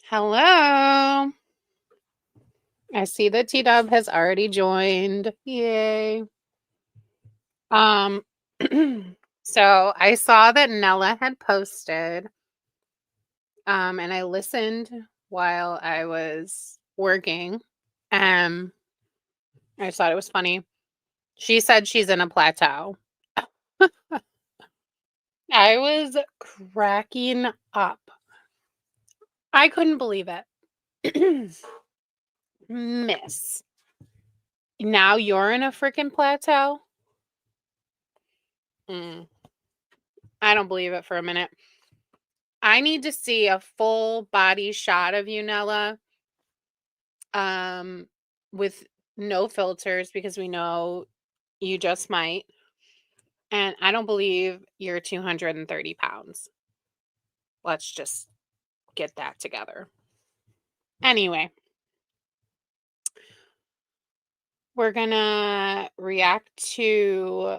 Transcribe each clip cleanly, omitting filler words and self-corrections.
Hello. I see that T-Dub has already joined. Yay. Um so I saw that Nella had posted and I listened while I was working. Um I just thought it was funny. She said she's in a plateau. I was cracking up. I couldn't believe it. Miss. Now you're in a freaking plateau? Mm, I don't believe it for a minute. I need to see a full body shot of you, Nella, um, with no filters because we know you just might. And I don't believe you're 230 pounds. Let's just get that together. Anyway, we're gonna react to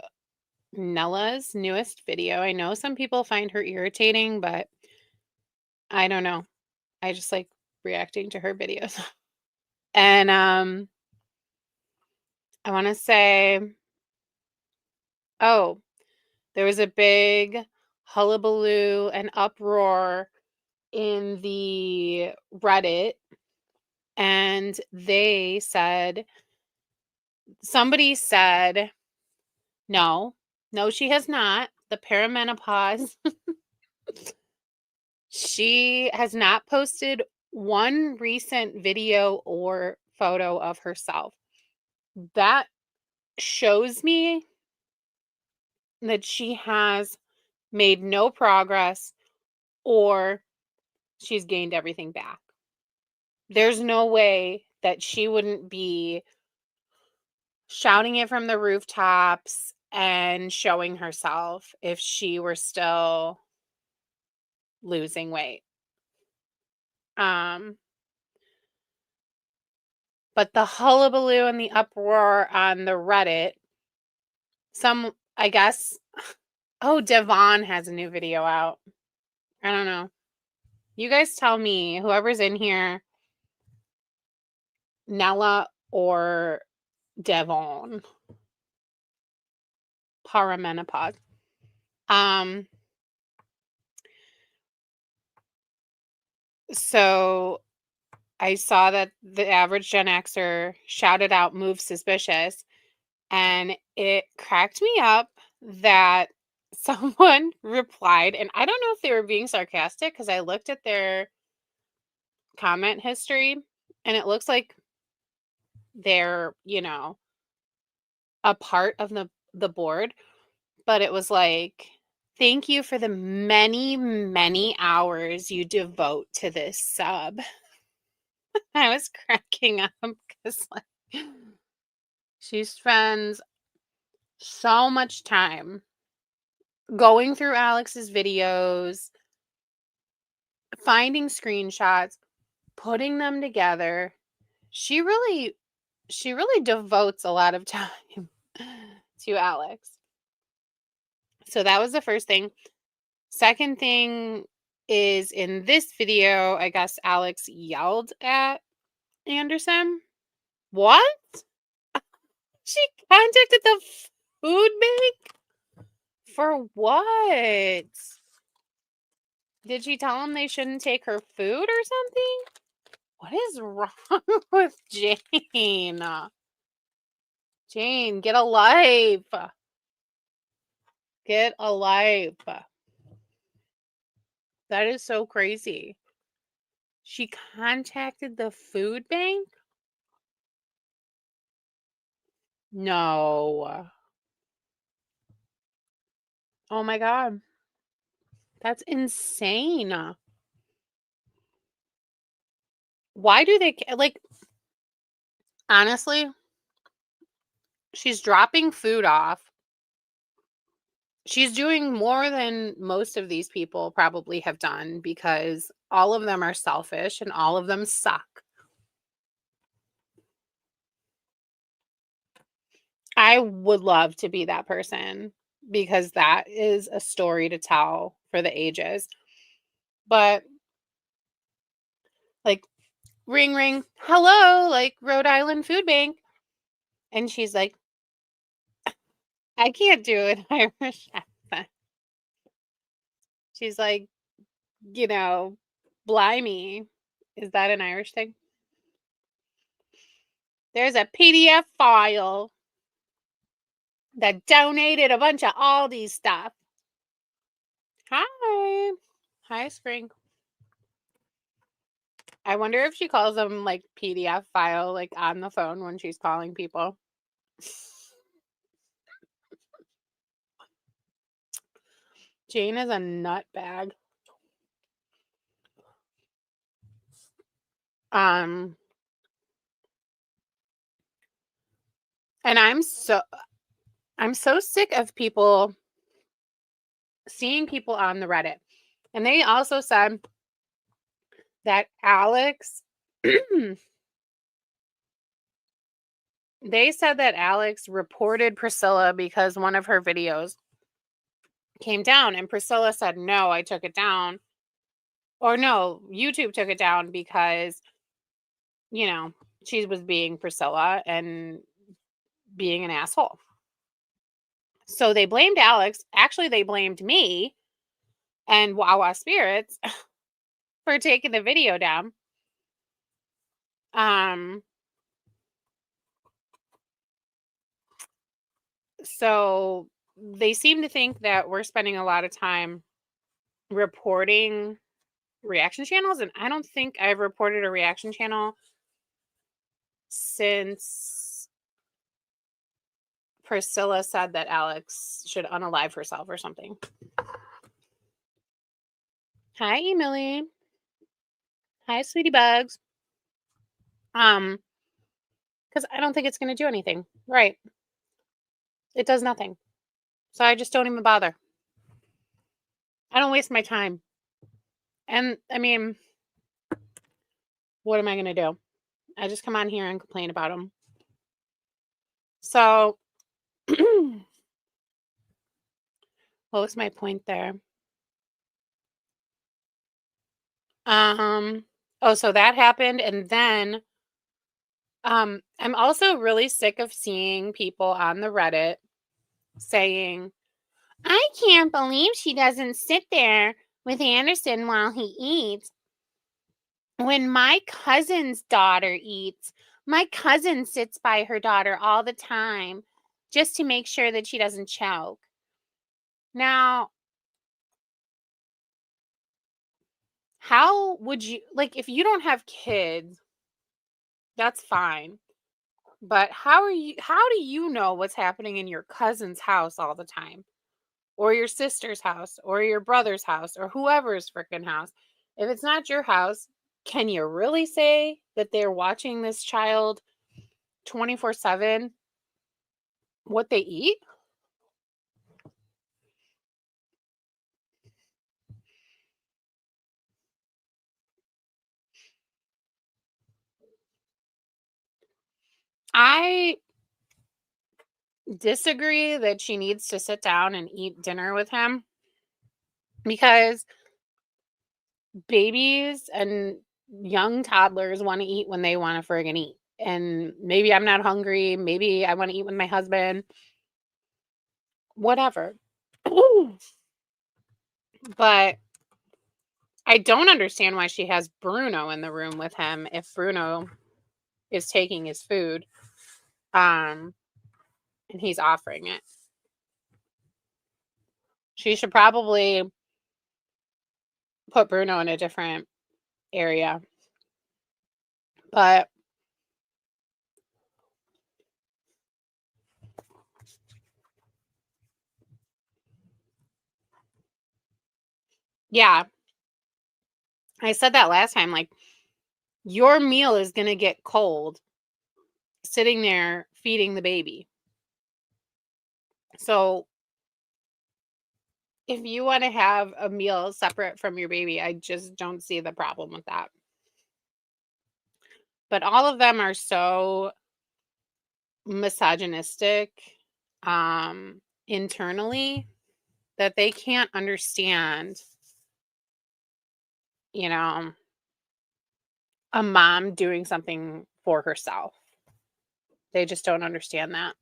Nella's newest video. I know some people find her irritating, but I don't know. I just like reacting to her videos. And I want to say, oh, there was a big hullabaloo and uproar in the Reddit, and somebody said, no, no, she has not. The perimenopause, she has not posted one recent video or photo of herself. That shows me that she has made no progress or she's gained everything back. There's no way that she wouldn't be shouting it from the rooftops and showing herself if she were still losing weight. Um, but the hullabaloo and the uproar on the Reddit, I guess, oh, Devon has a new video out. I don't know. You guys tell me, whoever's in here, Nella or Devon. Perimenopause. Um, so I saw that the average Gen Xer shouted out "move suspicious," and it cracked me up that someone replied, and I don't know if they were being sarcastic because I looked at their comment history and it looks like they're, a part of the board, but it was like, "Thank you for the many, many hours you devote to this sub." I was cracking up because, like, she spends so much time going through Alex's videos, finding screenshots, putting them together. She really devotes a lot of time to Alex. So that was the first thing. Second thing is in this video, I guess Alex yelled at Anderson. What? She contacted the food bank? For what? Did she tell them they shouldn't take her food or something? What is wrong with Jane? Jane, get a life. Get a life. That is so crazy. She contacted the food bank? No. Oh my God. That's insane. Why do they like, honestly, she's dropping food off. She's doing more than most of these people probably have done because all of them are selfish and all of them suck. I would love to be that person because that is a story to tell for the ages. But ring, ring, hello, like Rhode Island Food Bank. And she's like, I can't do an Irish accent. She's like, you know, blimey. Is that an Irish thing? There's a PDF file that donated a bunch of Aldi stuff. Hi. Hi, Spring. I wonder if she calls them like PDF file, like on the phone when she's calling people. Jane is a nut bag. And I'm so sick of people seeing people on the Reddit. And they also said that Alex they said that Alex reported Priscilla because one of her videos came down, and Priscilla said, "No, I took it down." Or no, YouTube took it down because, she was being Priscilla and being an asshole. So they blamed Alex. Actually, they blamed me and Wawa Spirits for taking the video down. So they seem to think that we're spending a lot of time reporting reaction channels, and I don't think I've reported a reaction channel since Priscilla said that Alex should unalive herself or something. Hi, Emily. Hi, sweetie bugs. Because I don't think it's going to do anything. Right. It does nothing. So I just don't even bother. I don't waste my time. And I mean, what am I going to do? I just come on here and complain about them. So, what was my point there? So that happened. And then, I'm also really sick of seeing people on the Reddit saying, I can't believe she doesn't sit there with Anderson while he eats. When my cousin's daughter eats, my cousin sits by her daughter all the time just to make sure that she doesn't choke. Now, how would you, like, if you don't have kids, that's fine. But how do you know what's happening in your cousin's house all the time? Or your sister's house, or your brother's house, or whoever's freaking house? If it's not your house, can you really say that they're watching this child 24/7 what they eat? I disagree that she needs to sit down and eat dinner with him, because babies and young toddlers want to eat when they want to friggin' eat. And maybe I'm not hungry. Maybe I want to eat with my husband. Whatever. But I don't understand why she has Bruno in the room with him if Bruno is taking his food, and he's offering it. She should probably put Bruno in a different area. But yeah, I said that last time, like, your meal is going to get cold sitting there feeding the baby. So if you want to have a meal separate from your baby, I just don't see the problem with that. But all of them are so misogynistic internally that they can't understand, you know, a mom doing something for herself. They just don't understand that.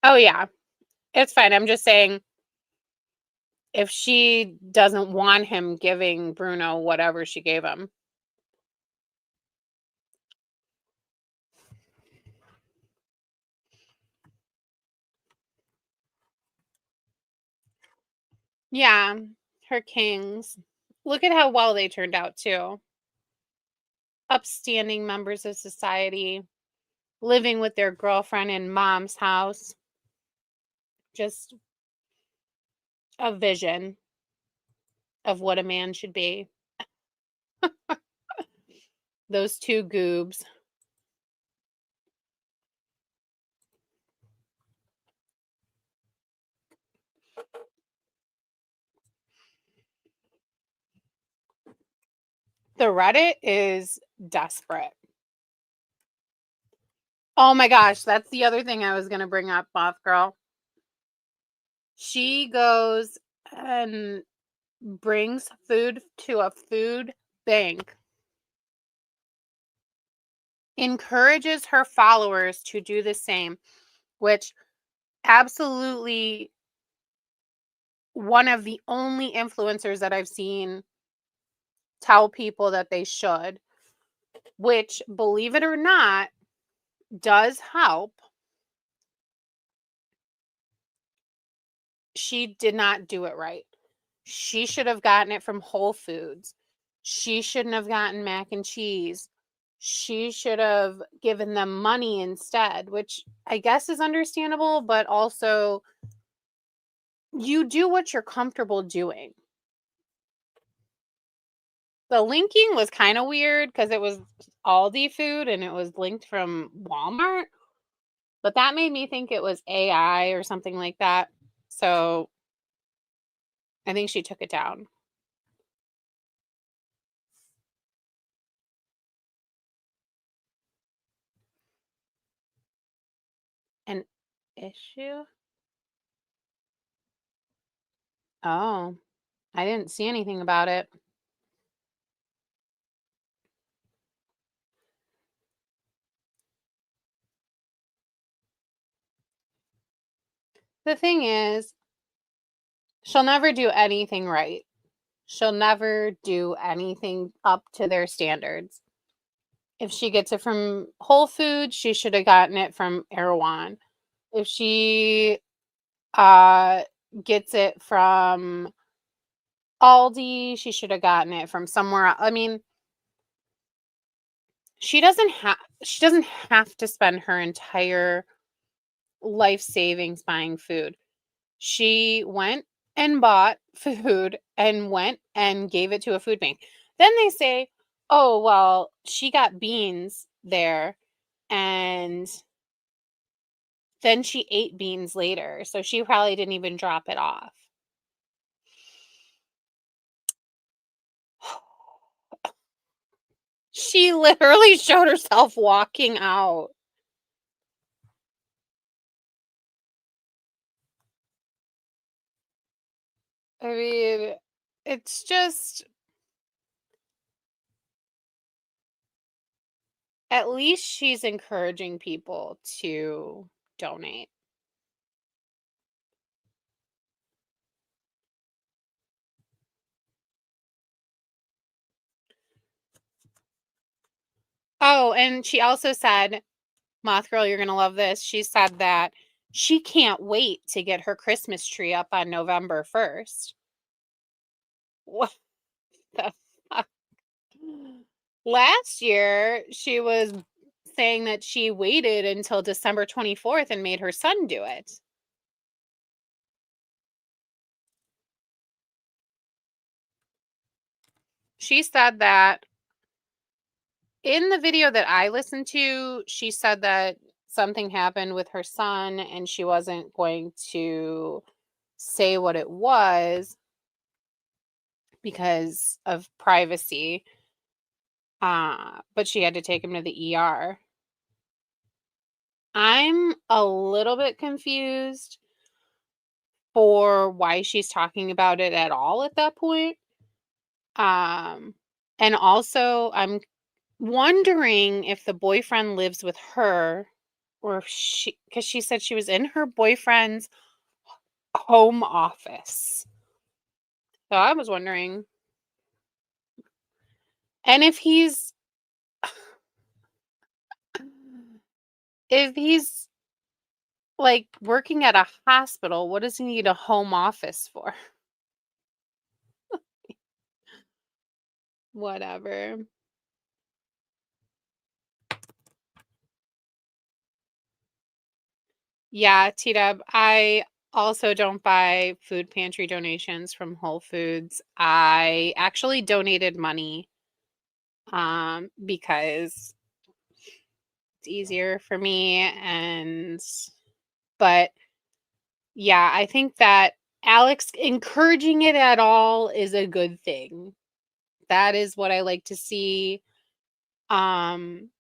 Oh, yeah. It's fine. I'm just saying if she doesn't want him giving Bruno whatever she gave him. Yeah, her kings. Look at how well they turned out too. Upstanding members of society, living with their girlfriend in mom's house. Just a vision of what a man should be. Those two goobs. The Reddit is desperate. Oh my gosh, that's the other thing I was going to bring up, Moth Girl. She goes and brings food to a food bank, encourages her followers to do the same, which absolutely one of the only influencers that I've seen tell people that they should, which, believe it or not, does help. She did not do it right. She should have gotten it from Whole Foods. She shouldn't have gotten mac and cheese. She should have given them money instead, which I guess is understandable, but also you do what you're comfortable doing. The linking was kind of weird because it was Aldi food and it was linked from Walmart, but that made me think it was AI or something like that. So I think she took it down. An issue? Oh, I didn't see anything about it. The thing is, she'll never do anything right. She'll never do anything up to their standards. If she gets it from Whole Foods, she should have gotten it from Erewhon. If she uh gets it from Aldi, she should have gotten it from somewhere else. I mean, she doesn't have to spend her entire life savings buying food. She went and bought food and went and gave it to a food bank. Then they say, "Oh, well, she got beans there and then she ate beans later, so she probably didn't even drop it off." She literally showed herself walking out. I mean, it's just at least she's encouraging people to donate. Oh, and she also said, Moth Girl, you're gonna love this. She said that she can't wait to get her Christmas tree up on November 1st. What the fuck? Last year, she was saying that she waited until December 24th and made her son do it. She said that in the video that I listened to, she said that something happened with her son and she wasn't going to say what it was because of privacy. But she had to take him to the ER. I'm a little bit confused for why she's talking about it at all at that point. Um, and also, I'm wondering if the boyfriend lives with her or if because she said she was in her boyfriend's home office. So I was wondering, and if he's like working at a hospital, what does he need a home office for? Whatever. Yeah, T-Dub, I also don't buy food pantry donations from Whole Foods. I actually donated money because it's easier for me but yeah, I think that Alex encouraging it at all is a good thing. That is what I like to see. Um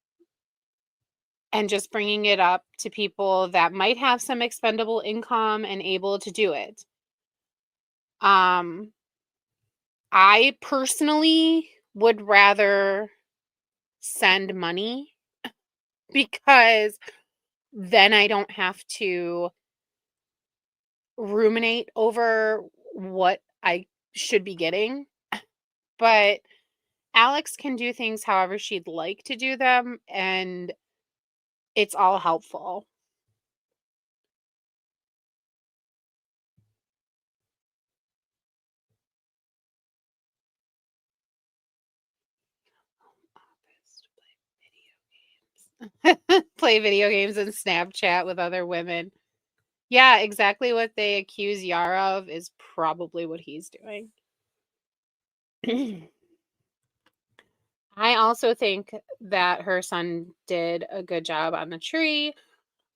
and just bringing it up to people that might have some expendable income and able to do it. Um I personally would rather send money because then I don't have to ruminate over what I should be getting. But Alex can do things however she'd like to do them, and it's all helpful. Play video games and Snapchat with other women. Yeah, exactly what they accuse Yara of is probably what he's doing. I also think that her son did a good job on the tree.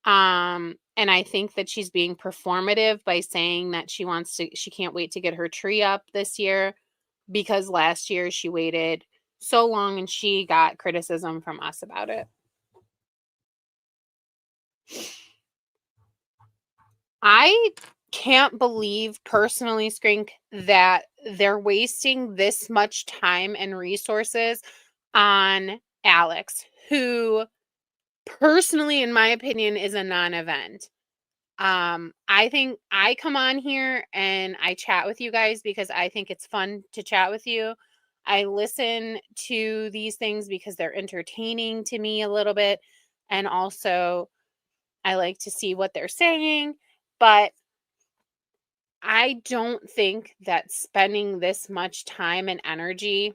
And I think that she's being performative by saying that she can't wait to get her tree up this year because last year she waited so long and she got criticism from us about it. I can't believe personally, Scrink, that they're wasting this much time and resources on Alex, who personally, in my opinion, is a non-event. I think I come on here and I chat with you guys because I think it's fun to chat with you. I listen to these things because they're entertaining to me a little bit. And also, I like to see what they're saying. But I don't think that spending this much time and energy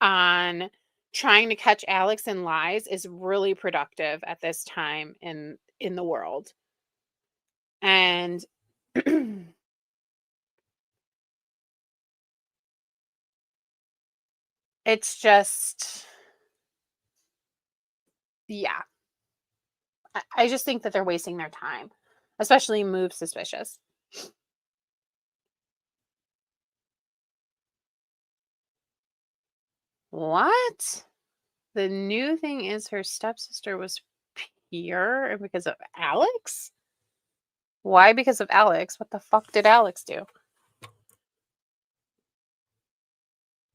on trying to catch Alex in lies is really productive at this time in the world. And it's just, yeah. I just think that they're wasting their time, especially Move Suspicious. What? The new thing is her stepsister was pure and because of Alex? Why because of Alex? What the fuck did Alex do?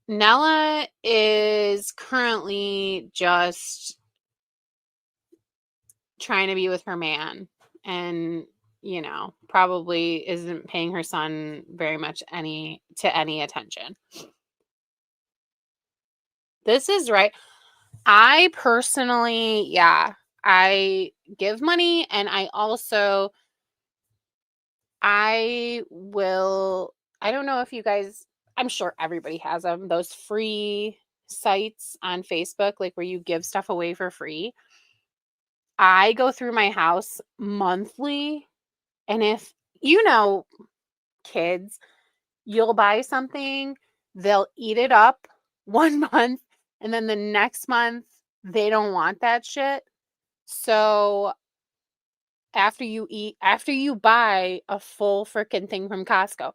Nella is currently just trying to be with her man and probably isn't paying her son very much any attention. This is right. I personally, yeah, I give money and I will, I don't know if you guys, I'm sure everybody has them, those free sites on Facebook, like where you give stuff away for free. I go through my house monthly, and if you know kids, you'll buy something, they'll eat it up one month, and then the next month they don't want that shit. So after you buy a full freaking thing from Costco.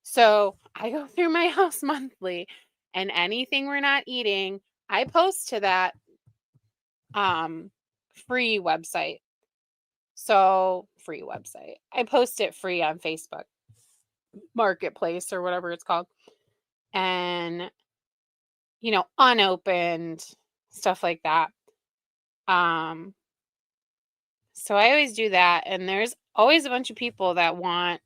So I go through my house monthly and anything we're not eating, I post to that um free website. So free website. I post it free on Facebook Marketplace or whatever it's called. And, unopened, stuff like that. Um, so I always do that. And there's always a bunch of people that want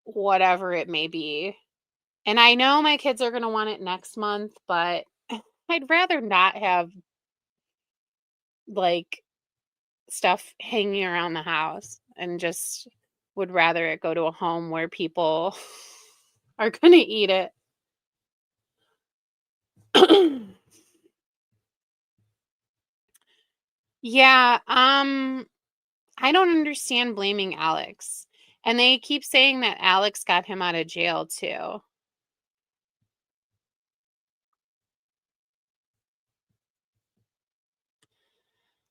whatever it may be. And I know my kids are going to want it next month, but I'd rather not have like stuff hanging around the house and just would rather it go to a home where people are going to eat it. Yeah, I don't understand blaming Alex. And they keep saying that Alex got him out of jail too.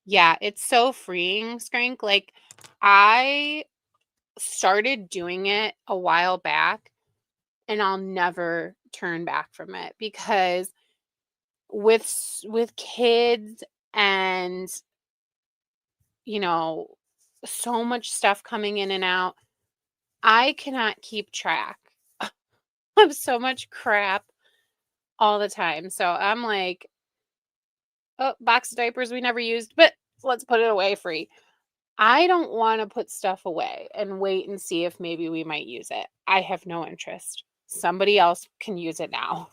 Yeah, it's so freeing, Skrank. Like, I started doing it a while back and I'll never turn back from it because with kids and you know so much stuff coming in and out, I cannot keep track of so much crap all the time. So I'm like, oh, box of diapers we never used, but let's put it away free. I don't want to put stuff away and wait and see if maybe we might use it. I have no interest. Somebody else can use it now.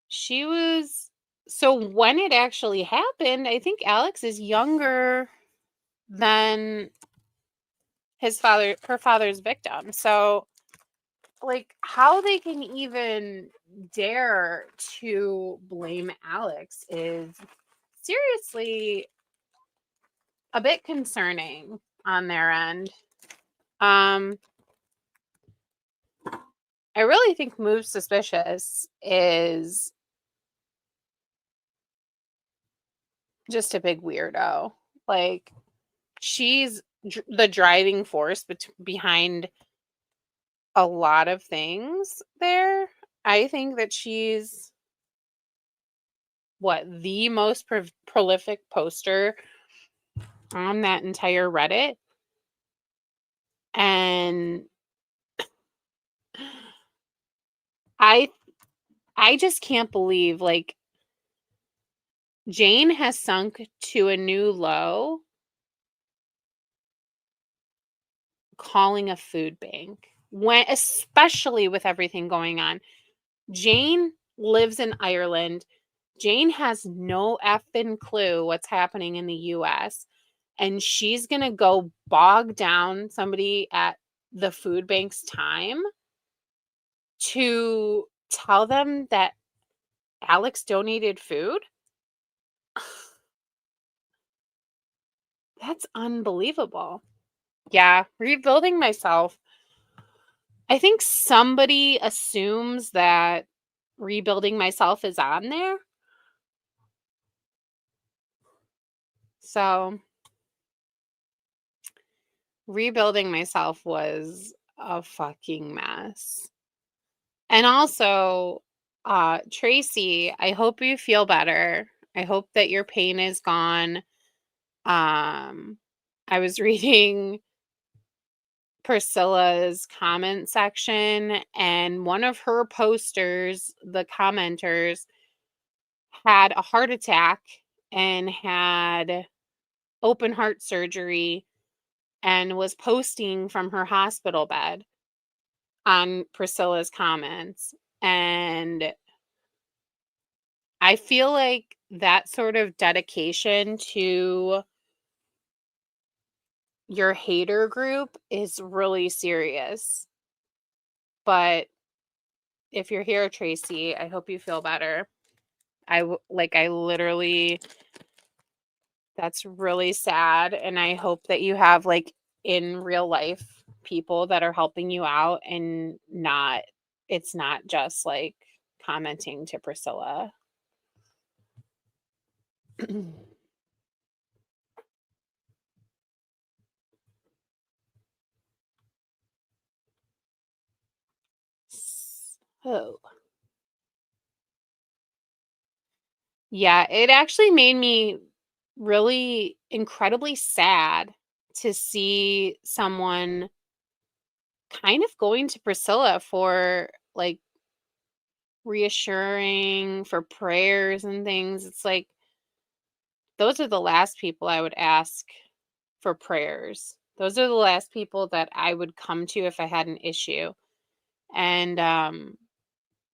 She was so when it actually happened, I think Alex is younger than her father's victim. So like how they can even dare to blame Alex is seriously a bit concerning on their end. Um I really think Move Suspicious is just a big weirdo. Like she's the driving force behind a lot of things there. I think that she's the most prolific poster on that entire Reddit. And I I just can't believe like Jane has sunk to a new low calling a food bank. When especially with everything going on. Jane lives in Ireland. Jane has no effing clue what's happening in the US. And she's going to go bog down somebody at the food bank's time to tell them that Alex donated food? That's unbelievable. Yeah, rebuilding myself. I think somebody assumes that rebuilding myself is on there. So, rebuilding myself was a fucking mess. And also, Tracy, I hope you feel better. I hope that your pain is gone. I was reading Priscilla's comment section, and one of her posters, the commenters, had a heart attack and had open heart surgery and was posting from her hospital bed on Priscilla's comments. And I feel like that sort of dedication to your hater group is really serious. But if you're here, Tracy, I hope you feel better. I literally, that's really sad. And I hope that you have like in real life people that are helping you out and it's not just like commenting to Priscilla. So Yeah, it actually made me really incredibly sad to see someone kind of going to Priscilla for, like, reassuring, for prayers and things. It's like, those are the last people I would ask for prayers. Those are the last people that I would come to if I had an issue. And,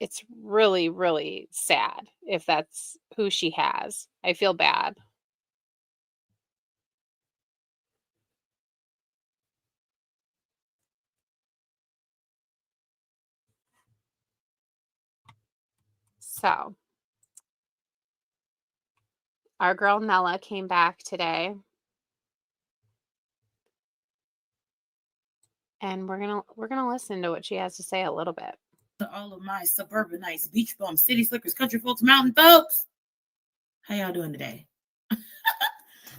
it's really, really sad if that's who she has. I feel bad. So, our girl Nella came back today, and we're gonna listen to what she has to say a little bit. To all of my suburbanites, beach bums, city slickers, country folks, mountain folks. How y'all doing today?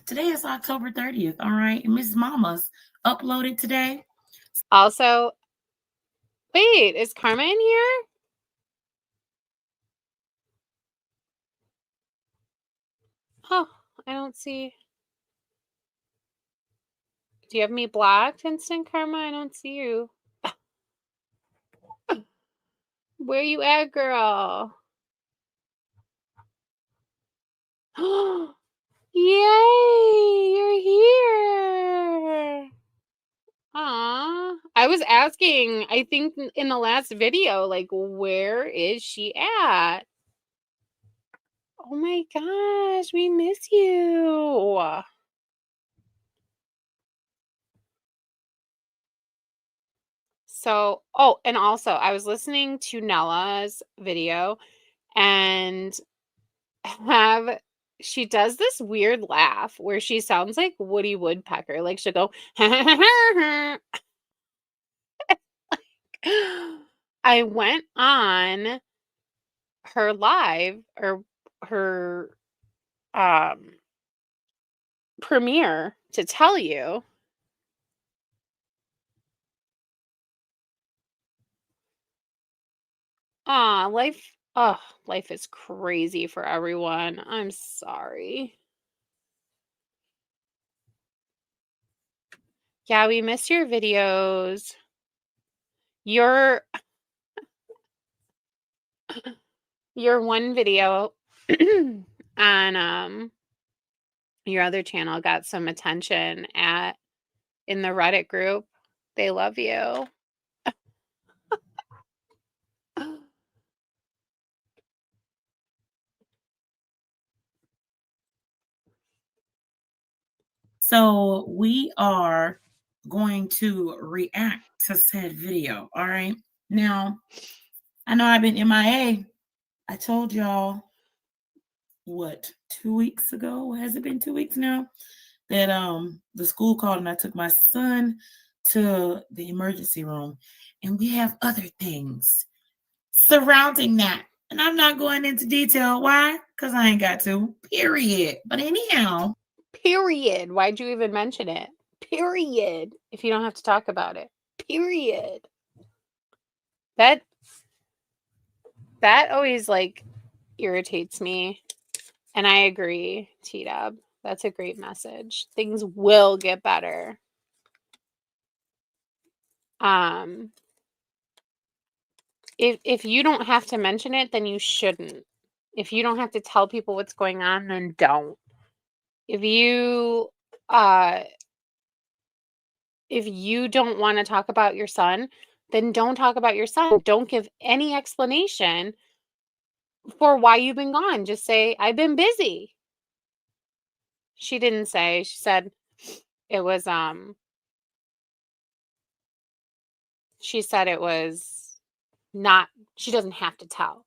Today is October 30th, all right? And Miss Mama's uploaded today. Also, wait, is Karma in here? Oh, I don't see. Do you have me blocked, Instant Karma? I don't see you. Where you at, girl? Yay! You're here. Aw. I was asking, I think in the last video, like, where is she at? Oh my gosh, we miss you. So, oh, and also I was listening to Nella's video and have she does this weird laugh where she sounds like Woody Woodpecker. Like she'll go, I went on her live or her um premiere to tell you. Life life is crazy for everyone. I'm sorry. Yeah, we miss your videos. Your your one video on your other channel got some attention at in the Reddit group. They love you. So we are going to react to said video. All right. Now, I know I've been MIA. I told y'all what 2 weeks ago. Has it been 2 weeks now? That the school called and I took my son to the emergency room. And we have other things surrounding that. And I'm not going into detail. Why? Because I ain't got to. Period. But anyhow. Period. Why'd you even mention it? Period. If you don't have to talk about it. Period. That always like irritates me. And I agree, T-Dub. That's a great message. Things will get better. If you don't have to mention it, then you shouldn't. If you don't have to tell people what's going on, then don't. If you don't want to talk about your son, then don't talk about your son. Don't give any explanation for why you've been gone. Just say, I've been busy. She didn't say. She said it was she said it was not, she doesn't have to tell.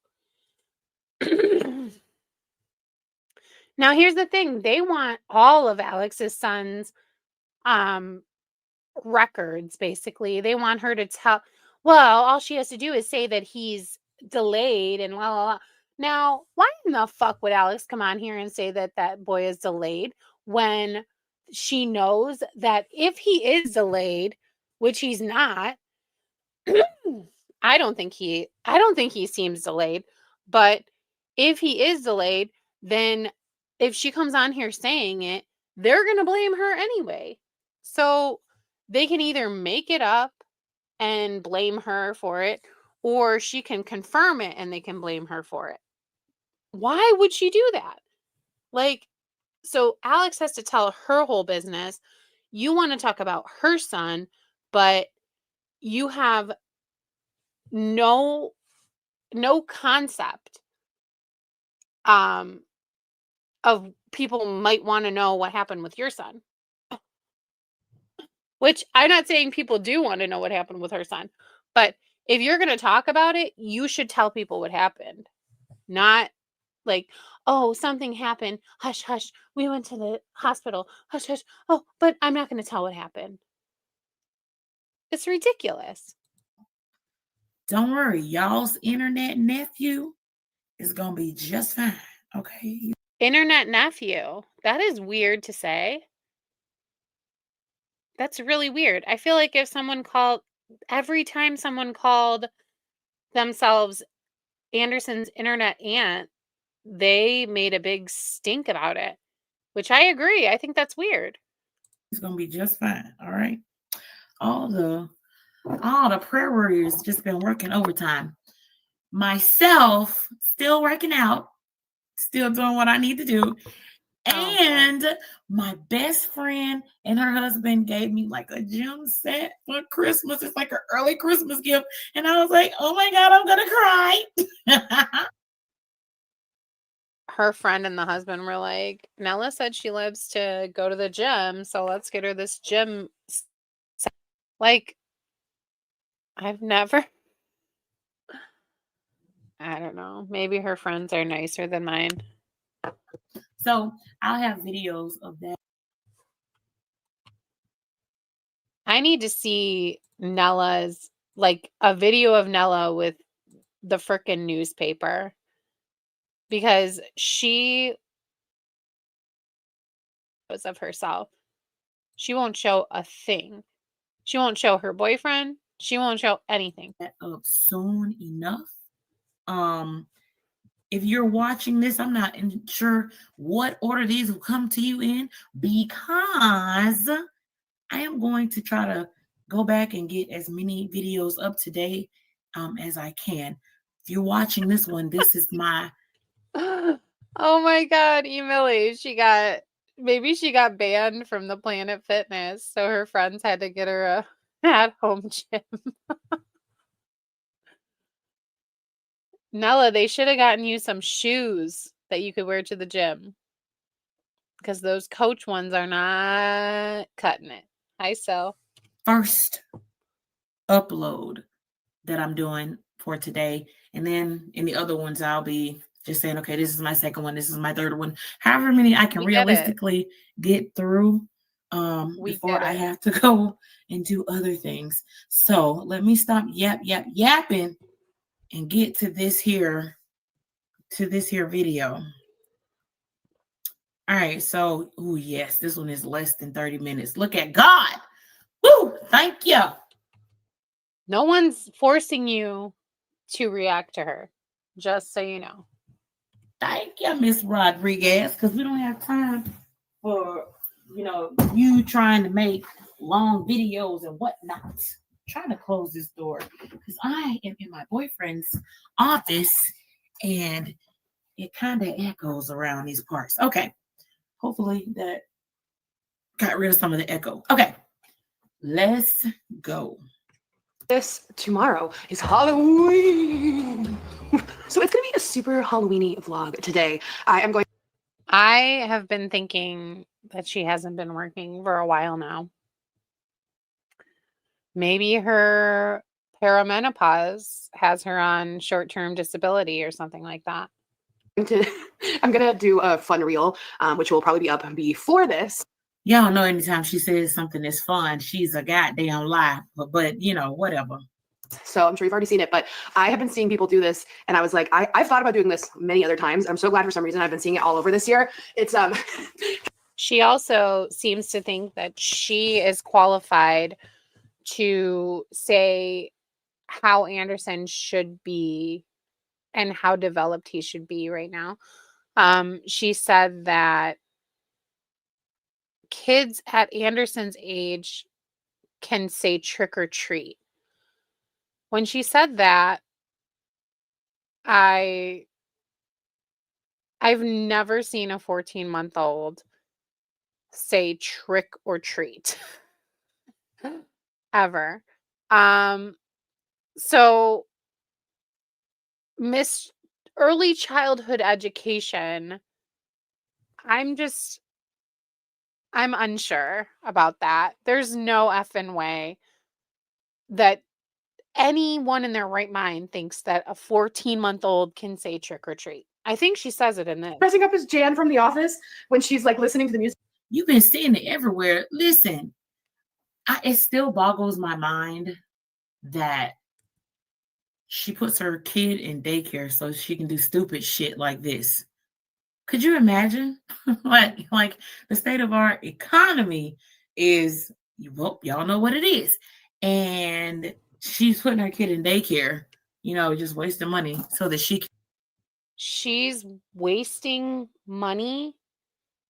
Now here's the thing, they want all of Alex's sons records, basically. They want her to tell, well, all she has to do is say that he's delayed and blah, blah, blah. Now, why in the fuck would Alex come on here and say that that boy is delayed when she knows that if he is delayed, which he's not, I don't think he seems delayed, but if he is delayed, then if she comes on here saying it, they're going to blame her anyway. So they can either make it up and blame her for it, or she can confirm it and they can blame her for it. Why would she do that? Like, so Alex has to tell her whole business. You want to talk about her son, but you have no concept of people might want to know what happened with your son. Which I'm not saying people do want to know what happened with her son, but if you're going to talk about it, you should tell people what happened. Not like, oh, something happened. Hush, hush. We went to the hospital. Hush, hush. Oh, but I'm not going to tell what happened. It's ridiculous. Don't worry, y'all's internet nephew is gonna be just fine. Okay. Internet nephew. That is weird to say. That's really weird. I feel like if someone called, every time someone called themselves Anderson's internet aunt, they made a big stink about it, which I agree. I think that's weird. It's gonna be just fine. All right. All the prayer warriors just been working overtime. Myself still working out, still doing what I need to do. And my best friend and her husband gave me like a gym set for Christmas. It's like an early Christmas gift. And I was like, oh my God, I'm going to cry. Her friend and the husband were like, Nella said she loves to go to the gym, so let's get her this gym set. Like, I've never, I don't know. Maybe her friends are nicer than mine. So I'll have videos of that. I need to see Nella's, like a video of Nella with the frickin' newspaper, because she knows of herself. She won't show a thing. She won't show her boyfriend. She won't show anything. Up soon enough. If you're watching this, I'm not sure what order these will come to you in, because I am going to try to go back and get as many videos up to date as I can. If you're watching this one, this is my. Oh my God, Emily, maybe she got banned from the Planet Fitness, so her friends had to get her a at-home gym. Nella, they should have gotten you some shoes that you could wear to the gym, because those Coach ones are not cutting it. Hi, so First upload that I'm doing for today. And then in the other ones, I'll be just saying, okay, this is my second one. This is my third one. However many I can realistically get through before I have to go and do other things. So let me stop yapping and get to this here video. All right, so yes, this one is less than 30 minutes. Look at God. Woo, thank you. No one's forcing you to react to her, just so you know. Thank you, Miss Rodriguez, because we don't have time for you trying to make long videos and whatnot. I'm trying to close this door because I am in my boyfriend's office and it kind of echoes around these parts. Okay, hopefully that got rid of some of the echo. Okay, let's go. This tomorrow is Halloween. So it's going to be a super Halloweeny vlog today. I have been thinking that she hasn't been working for a while now. Maybe her perimenopause has her on short-term disability or something like that. I'm going to do a fun reel, which will probably be up before this. Y'all know anytime she says something that's fun, she's a goddamn lie. But whatever. So I'm sure you've already seen it, but I have been seeing people do this, and I was like, I've thought about doing this many other times. I'm so glad for some reason I've been seeing it all over this year. It's She also seems to think that she is qualified to say how Anderson should be and how developed he should be right now. She said that kids at Anderson's age can say trick or treat. When she said that, I've never seen a 14-month-old say trick or treat ever. So Miss Early Childhood Education, I'm unsure about that. There's no effing way that anyone in their right mind thinks that a 14-month-old can say trick or treat. I think she says it in this. Dressing up as Jan from The Office when she's like listening to the music. You've been seeing it everywhere. Listen, it still boggles my mind that she puts her kid in daycare so she can do stupid shit like this. Could you imagine? like the state of our economy is, well, y'all know what it is. And she's putting her kid in daycare, just wasting money so that she can. She's wasting money?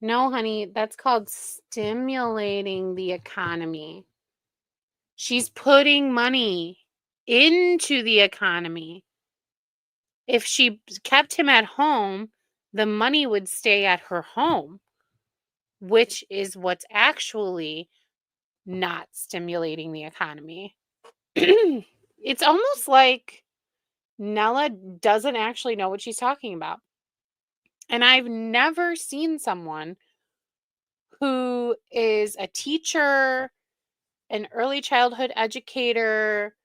No, honey, that's called stimulating the economy. She's putting money into the economy. If she kept him at home, the money would stay at her home, which is what's actually not stimulating the economy. It's almost like Nella doesn't actually know what she's talking about. And I've never seen someone who is a teacher, an early childhood educator,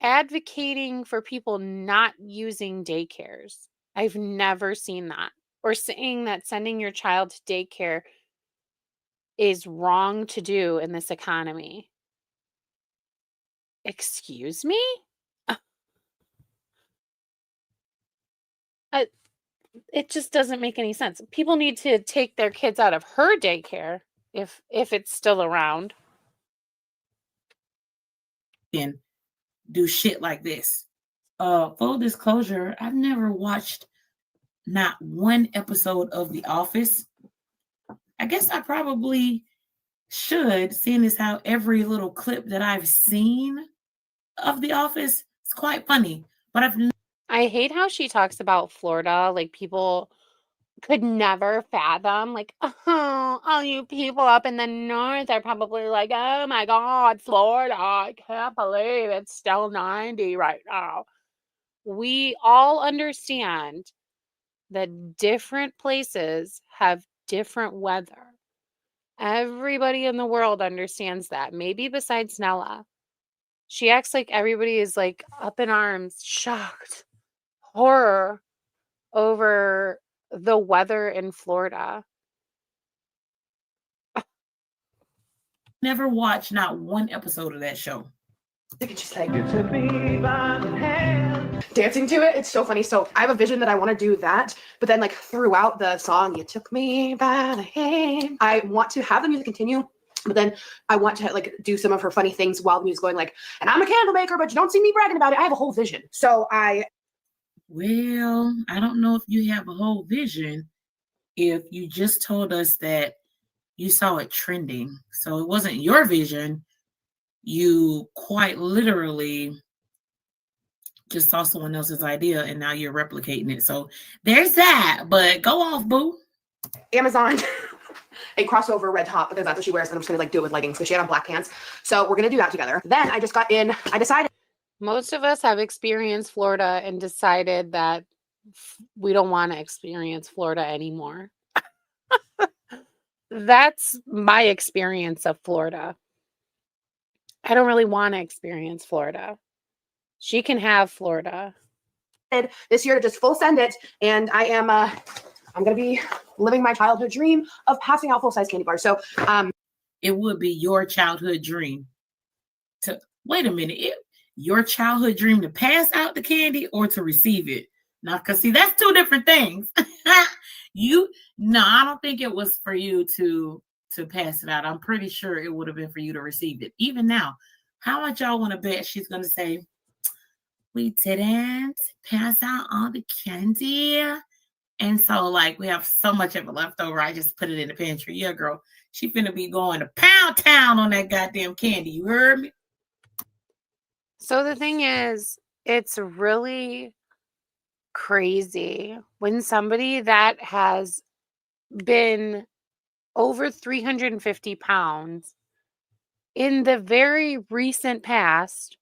advocating for people not using daycares. I've never seen that. Or saying that sending your child to daycare is wrong to do in this economy. Excuse me? It just doesn't make any sense. People need to take their kids out of her daycare if it's still around. And do shit like this. Full disclosure, I've never watched not one episode of The Office. I guess I probably should, seeing as how every little clip that I've seen of The Office is quite funny. But I hate how she talks about Florida, like people could never fathom, like, oh, all you people up in the north are probably like, oh my God, Florida, I can't believe it's still 90 right now. We all understand that different places have different weather. Everybody in the world understands that. Maybe besides Nella. She acts like everybody is like up in arms, shocked, horror over the weather in Florida. never watched not one episode of that show. Just like you took me by the hand, dancing to it. It's so funny. So I have a vision that I want to do that, but then like throughout the song, you took me by the hand, I want to have the music continue, but then I want to like do some of her funny things while the music's going, like, and I'm a candle maker, but you don't see me bragging about it. I have a whole vision. So Well, I don't know if you have a whole vision if you just told us that you saw it trending. So it wasn't your vision. You quite literally just saw someone else's idea and now you're replicating it. So there's that. But go off, boo. Amazon a crossover red top because that's what she wears, and I'm just gonna like do it with leggings because she had on black pants. So we're gonna do that together. Then I decided Most of us have experienced Florida and decided that we don't want to experience Florida anymore. That's my experience of Florida. I don't really want to experience Florida. She can have Florida. this year to just full send it, and I'm gonna be living my childhood dream of passing out full-size candy bars. So it would be your childhood dream to wait a minute. Your childhood dream to pass out the candy or to receive it? Now, because see, that's two different things. I don't think it was for you to pass it out. I'm pretty sure it would have been for you to receive it. Even now, how much y'all want to bet she's gonna say, we didn't pass out all the candy? And so, like, we have so much of it left over. I just put it in the pantry. Yeah, girl. She finna be going to Pound Town on that goddamn candy. You heard me? So the thing is, it's really crazy when somebody that has been over 350 pounds in the very recent past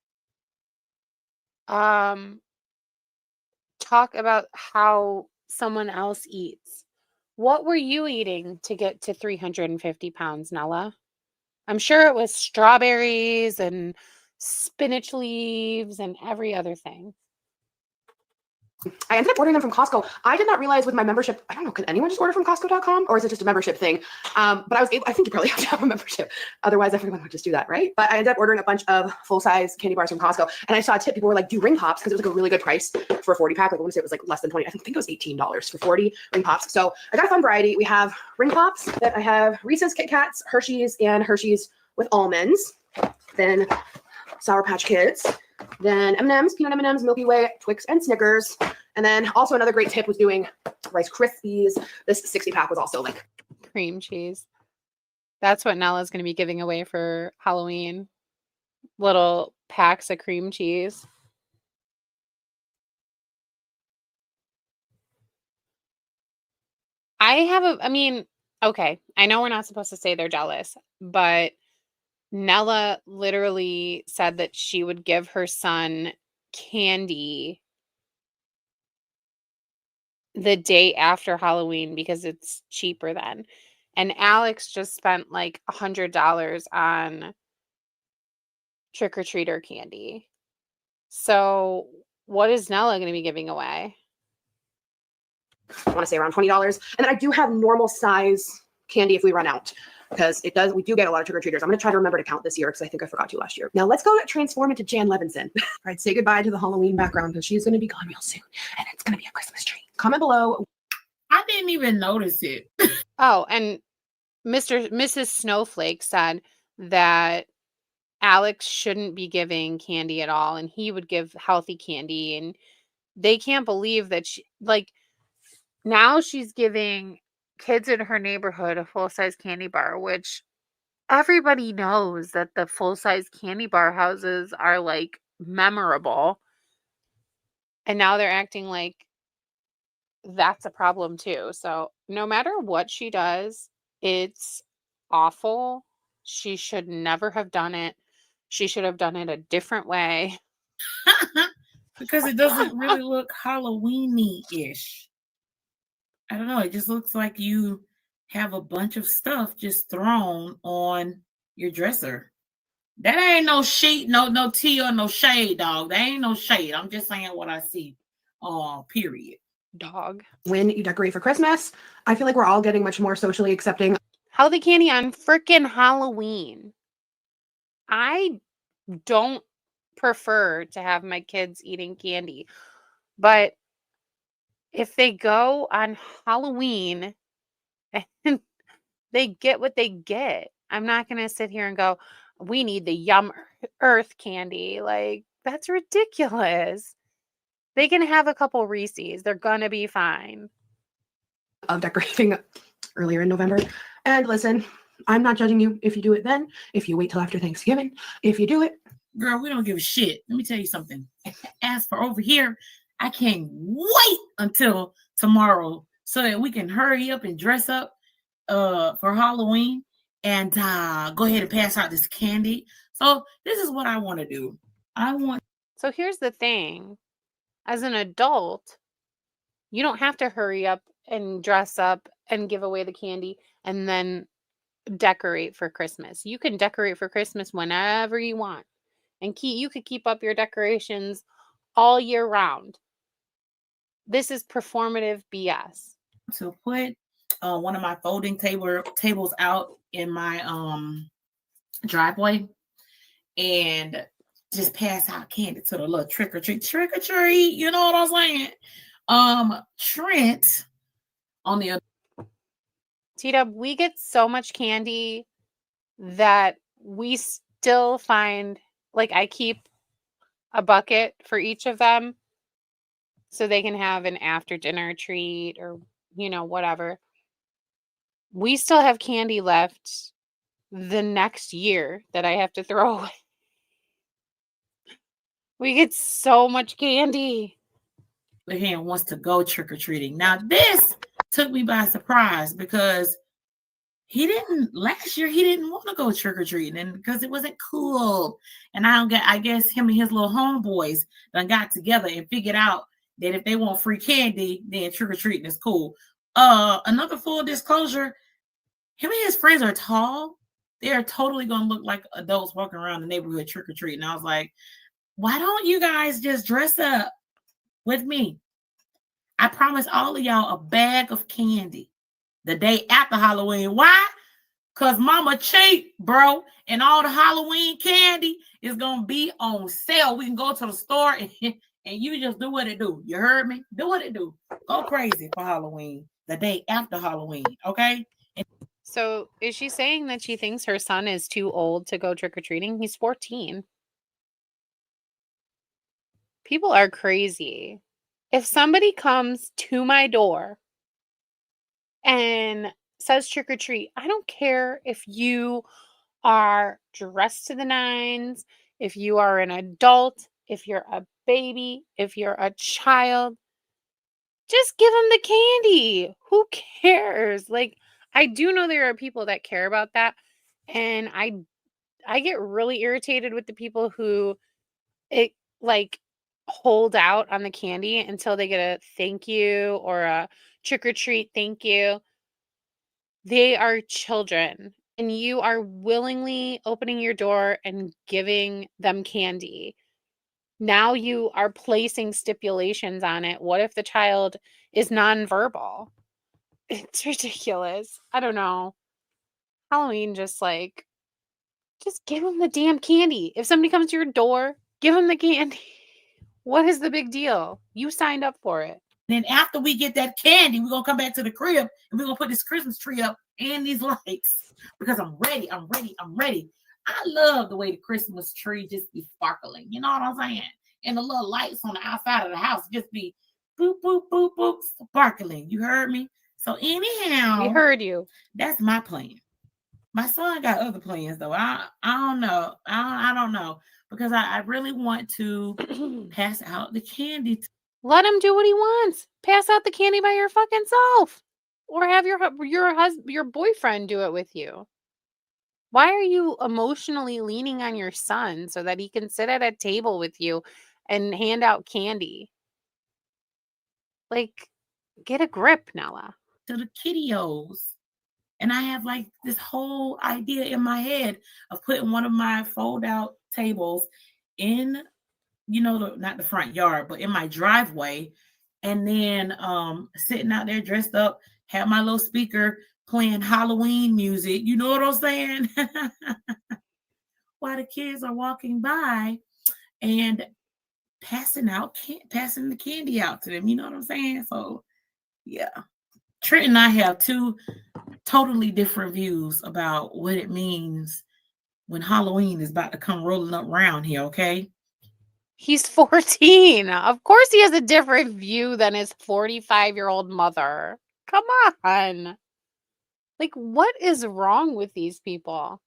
talk about how someone else eats. What were you eating to get to 350 pounds, Nella? I'm sure it was strawberries and spinach leaves and every other thing. I ended up ordering them from Costco. I did not realize with my membership, I don't know, can anyone just order from Costco.com or is it just a membership thing? But I think you probably have to have a membership. Otherwise, everyone would just do that, right? But I ended up ordering a bunch of full-size candy bars from Costco. And I saw a tip, people were like, do ring pops because it was like a really good price for a 40 pack. Like I want to say it was like less than 20. I think it was $18 for 40 ring pops. So I got a fun variety. We have ring pops that I have Reese's, Kit Kats, Hershey's, and Hershey's with almonds. Then Sour Patch Kids. Then M&M's, peanut M&M's, Milky Way, Twix, and Snickers. And then also another great tip was doing Rice Krispies. This 60 pack was also like cream cheese. That's what Nella's going to be giving away for Halloween. Little packs of cream cheese. Okay, I know we're not supposed to say they're jealous, but Nella literally said that she would give her son candy the day after Halloween because it's cheaper then. And Alex just spent like $100 on trick-or-treater candy. So what is Nella going to be giving away? I want to say around $20. And then I do have normal size candy if we run out. Because we do get a lot of trick-or-treaters. I'm going to try to remember to count this year because I think I forgot to last year. Now let's go transform into Jan Levinson. All right, say goodbye to the Halloween background because she's going to be gone real soon. And it's going to be a Christmas tree. Comment below. I didn't even notice it. Oh, and Mrs. Snowflake said that Alex shouldn't be giving candy at all and he would give healthy candy. And they can't believe that now she's giving kids in her neighborhood a full-size candy bar, which everybody knows that the full-size candy bar houses are like memorable. And now they're acting like that's a problem too. So no matter what she does, it's awful. She should never have done it. She should have done it a different way. Because it doesn't really look Halloween-y-ish. I don't know. It just looks like you have a bunch of stuff just thrown on your dresser. That ain't no shade, no tea or no shade, dog. That ain't no shade. I'm just saying what I see. Period. Dog. When you decorate for Christmas, I feel like we're all getting much more socially accepting. Healthy candy on frickin' Halloween. I don't prefer to have my kids eating candy, but if they go on Halloween and they get what they get, I'm not going to sit here and go, we need the Yum Earth candy. Like, that's ridiculous. They can have a couple Reese's. They're going to be fine. Of decorating earlier in November. And listen, I'm not judging you if you do it then, if you wait till after Thanksgiving, if you do it. Girl, we don't give a shit. Let me tell you something. As for over here, I can't wait until tomorrow so that we can hurry up and dress up for Halloween and go ahead and pass out this candy. So this is what I want to do. So here's the thing. As an adult, you don't have to hurry up and dress up and give away the candy and then decorate for Christmas. You can decorate for Christmas whenever you want. And you could keep up your decorations all year round. This is performative BS. To put one of my folding tables out in my driveway and just pass out candy to the little trick or treat. You know what I'm saying? Trent on the other. T-Dub, we get so much candy that we still find, like, I keep a bucket for each of them. so they can have an after dinner treat or, whatever. We still have candy left the next year that I have to throw away. We get so much candy. Hand wants to go trick-or-treating. Now, this took me by surprise because last year he didn't want to go trick-or-treating, and because it wasn't cool. And I guess him and his little homeboys done got together and figured out that if they want free candy, then trick-or-treating is cool. Another full disclosure, him and his friends are tall. They are totally gonna look like adults walking around the neighborhood trick-or-treating. I was like, why don't you guys just dress up with me? I promise all of y'all a bag of candy the day after Halloween. Why? Because mama cheap, bro. And all the Halloween candy is going to be on sale. We can go to the store and you just do what it do. You heard me? Do what it do. Go crazy for Halloween the day after Halloween, okay? So is she saying that she thinks her son is too old to go trick-or-treating? He's 14. People are crazy. If somebody comes to my door and says trick or treat, I don't care if you are dressed to the nines, if you are an adult, if you're a baby, if you're a child, just give them the candy. Who cares? Like, I do know there are people that care about that, and I get really irritated with the people who like hold out on the candy until they get a thank you or a trick or treat thank you. They are children, and you are willingly opening your door and giving them candy. Now you are placing stipulations on it. What if the child is nonverbal? It's ridiculous. I don't know. Halloween just give them the damn candy. If somebody comes to your door, give them the candy. What is the big deal? You signed up for it. Then after we get that candy, we're going to come back to the crib and we're going to put this Christmas tree up and these lights because I'm ready. I love the way the Christmas tree just be sparkling. You know what I'm saying? And the little lights on the outside of the house just be boop, boop, boop, boop, sparkling. You heard me? So anyhow, we heard you. That's my plan. My son got other plans though. I don't know. I don't know because I really want to pass out the candy. Let him do what he wants. Pass out the candy by your fucking self, or have your boyfriend do it with you. Why are you emotionally leaning on your son so that he can sit at a table with you and hand out candy? Like, get a grip, Nella. To the kiddios. And I have like this whole idea in my head of putting one of my fold out tables in, not the front yard, but in my driveway. And then sitting out there dressed up, have my little speaker playing Halloween music. You know what I'm saying? While the kids are walking by and passing the candy out to them. You know what I'm saying? So, yeah. Trent and I have two totally different views about what it means when Halloween is about to come rolling up around here, okay? He's 14. Of course he has a different view than his 45-year-old mother. Come on. Like, what is wrong with these people?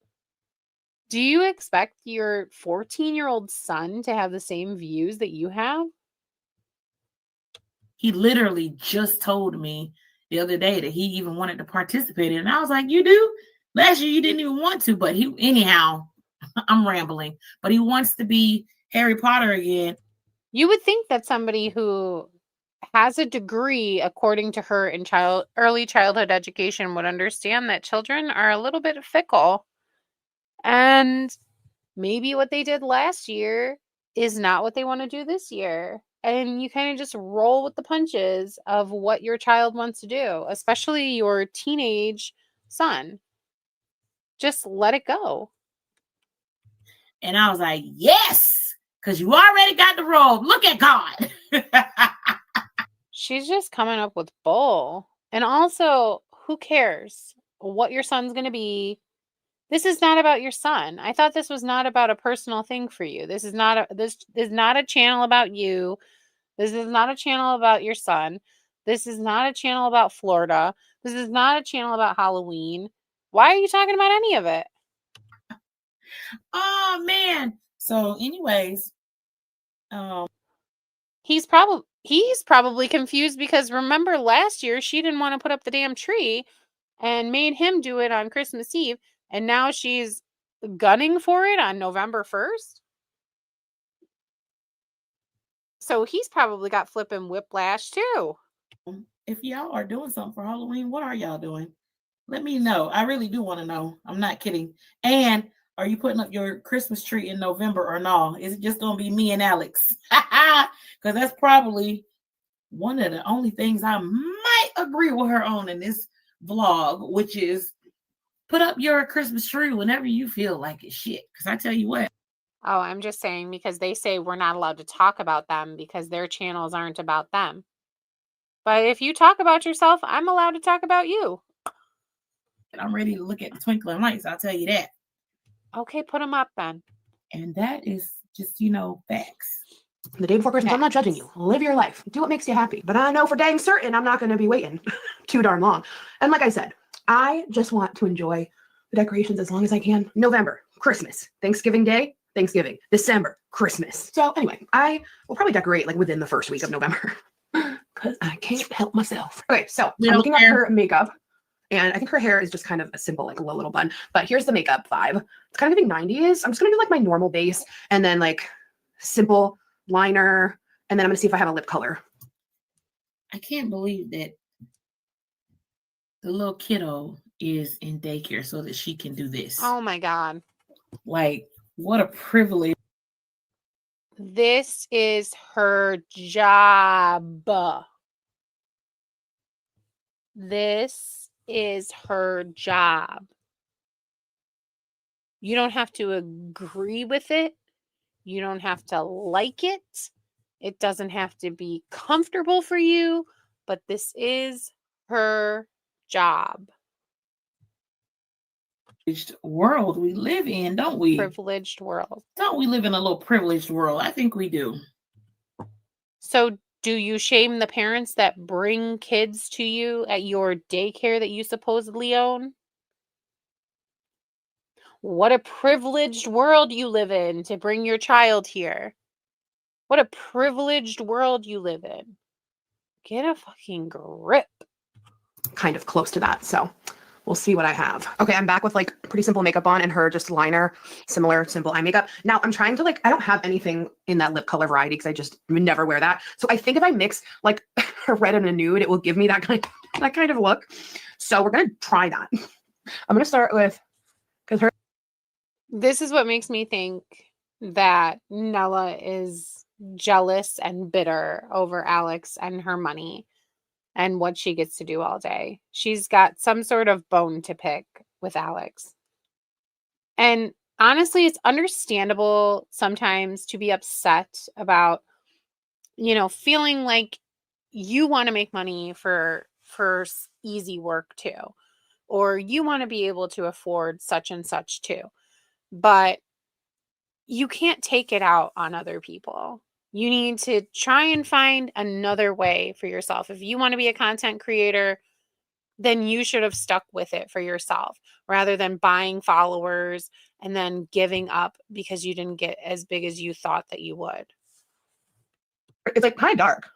Do you expect your 14-year-old son to have the same views that you have? He literally just told me the other day that he even wanted to participate in it. And I was like, you do? Last year you didn't even want to, but anyhow, I'm rambling. But he wants to be Harry Potter again. You would think that somebody who has a degree, according to her, in early childhood education would understand that children are a little bit fickle. And maybe what they did last year is not what they want to do this year. And you kind of just roll with the punches of what your child wants to do, especially your teenage son. Just let it go. And I was like, yes, because you already got the robe. Look at God. She's just coming up with bull. And also, who cares what your son's going to be? This is not about your son. I thought this was not about a personal thing for you. This is not a channel about you. This is not a channel about your son. This is not a channel about Florida. This is not a channel about Halloween. Why are you talking about any of it? Oh man. So, anyways, He's probably confused because remember last year she didn't want to put up the damn tree and made him do it on Christmas Eve, and now she's gunning for it on November 1st. So he's probably got flipping whiplash too. if y'all are doing something for Halloween, what are y'all doing? Let me know. I really do want to know. I'm not kidding. And are you putting up your Christmas tree in November or no? Is it just going to be me and Alex? Because that's probably one of the only things I might agree with her on in this vlog, which is put up your Christmas tree whenever you feel like it. Shit. Because I tell you what. Oh, I'm just saying because they say we're not allowed to talk about them because their channels aren't about them. But if you talk about yourself, I'm allowed to talk about you. I'm ready to look at the twinkling lights. I'll tell you that. Okay, put them up then. And that is just, facts. The day before Christmas, I'm not judging you. Live your life. Do what makes you happy. But I know for dang certain I'm not going to be waiting too darn long. And like I said, I just want to enjoy the decorations as long as I can. November, Christmas, Thanksgiving Day, Thanksgiving, December, Christmas. So anyway, I will probably decorate like within the first week of November because I can't help myself. Okay, so I'm looking at her makeup. And I think her hair is just kind of a simple, like a low little bun. But here's the makeup vibe. It's kind of giving 90s. I'm just going to do like my normal base and then like simple liner. And then I'm going to see if I have a lip color. I can't believe that the little kiddo is in daycare so that she can do this. Oh my God. Like, what a privilege. This is her job. This is her job. You don't have to agree with it. You don't have to like it. It doesn't have to be comfortable for you, but this is her job. World we live in, don't we? Privileged world. Don't we live in a little privileged world? I think we do. So do you shame the parents that bring kids to you at your daycare that you supposedly own? What a privileged world you live in to bring your child here. What a privileged world you live in. Get a fucking grip. Kind of close to that. So we'll see what I have. Okay, I'm back with like pretty simple makeup on and her just liner, similar simple eye makeup. Now I'm trying to I don't have anything in that lip color variety because I just never wear that. So I think if I mix like a red and a nude, it will give me that kind of look. So we're gonna try that. I'm gonna start with This is what makes me think that Nella is jealous and bitter over Alex and her money and what she gets to do all day. She's got some sort of bone to pick with Alex. And honestly, it's understandable sometimes to be upset about, feeling like you want to make money for easy work too, or you want to be able to afford such and such too. But you can't take it out on other people. You need to try and find another way for yourself. If you want to be a content creator, then you should have stuck with it for yourself rather than buying followers and then giving up because you didn't get as big as you thought that you would. it's like kind of dark.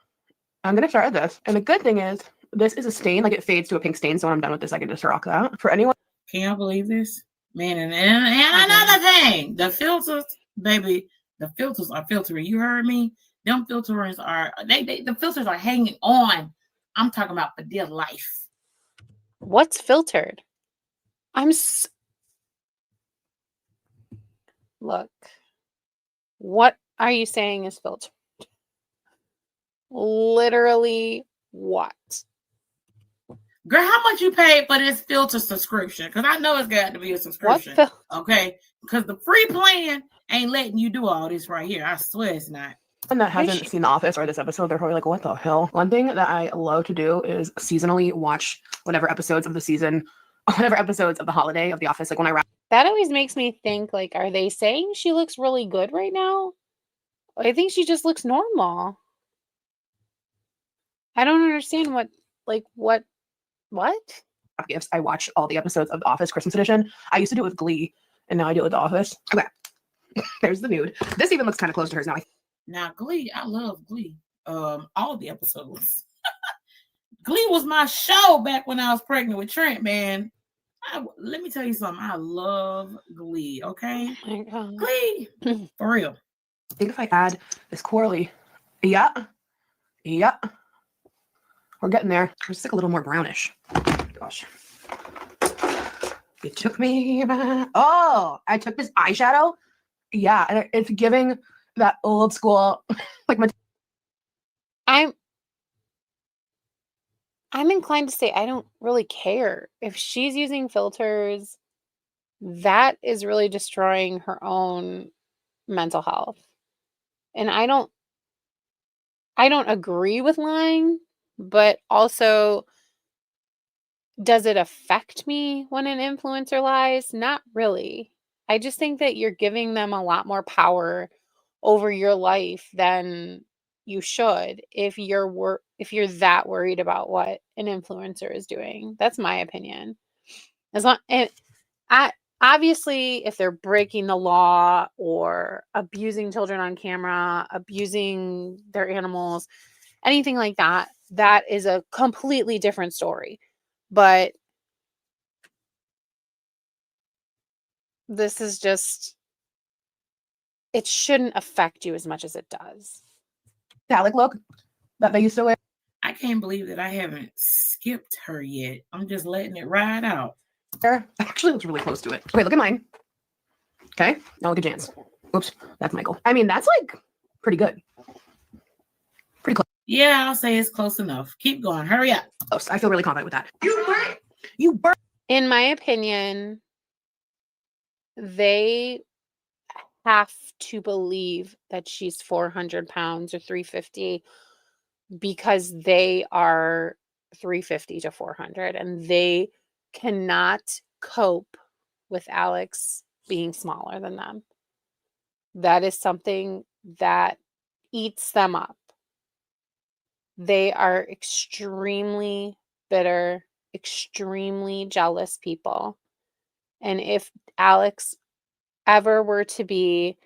I'm gonna start with this. And the good thing is this is a stain, like it fades to a pink stain. So when I'm done with this, I can just rock that. For anyone. Can y'all believe this? Man, and another thing, the filters, baby, the filters are filtering. You heard me? Them filters are, the filters are hanging on. I'm talking about for dear life. What's filtered? Look, what are you saying is filtered? Literally what? Girl, how much you paid for this filter subscription? Because I know it's got to be a subscription. Okay? Because the free plan ain't letting you do all this right here. I swear it's not. One that hasn't seen The Office or this episode, they're probably like, what the hell? One thing that I love to do is seasonally watch whatever episodes of the season, whatever episodes of the holiday of The Office. Like when I wrap. That always makes me think, like, are they saying she looks really good right now? I think she just looks normal. I don't understand what what? Gifts. I watch all the episodes of The Office Christmas edition. I used to do it with Glee, and now I do it with The Office. Okay, there's the nude. This even looks kind of close to hers now. Now, Glee, I love Glee. All the episodes. Glee was my show back when I was pregnant with Trent, man. Let me tell you something. I love Glee, okay? Oh my God. Glee, for real. I think if I add this corally, yeah, we're getting there. It's like a little more brownish. Gosh. It took me back. Oh, I took this eyeshadow. Yeah, and it's giving that old school, like my. I'm inclined to say I don't really care. If she's using filters, that is really destroying her own mental health. And I don't agree with lying, but also, does it affect me when an influencer lies? Not really. I just think that you're giving them a lot more power over your life than you should if you're that worried about what an influencer is doing. That's my opinion. As long and obviously, if they're breaking the law or abusing children on camera, abusing their animals, anything like that, that is a completely different story. But this is just, it shouldn't affect you as much as it does. Metallic look that they used to wear. I can't believe that I haven't skipped her yet. I'm just letting it ride out. Actually looks really close to it. Okay, look at mine. Okay, now look at Jan's. Oops, that's Michael. I mean, that's like pretty good. Pretty close. Yeah, I'll say it's close enough. Keep going. Hurry up. Close. I feel really confident with that. You burn. In my opinion, they have to believe that she's 400 pounds or 350 because they are 350 to 400 and they cannot cope with Alex being smaller than them. That is something that eats them up. They are extremely bitter, extremely jealous people. And if Alex ever were to be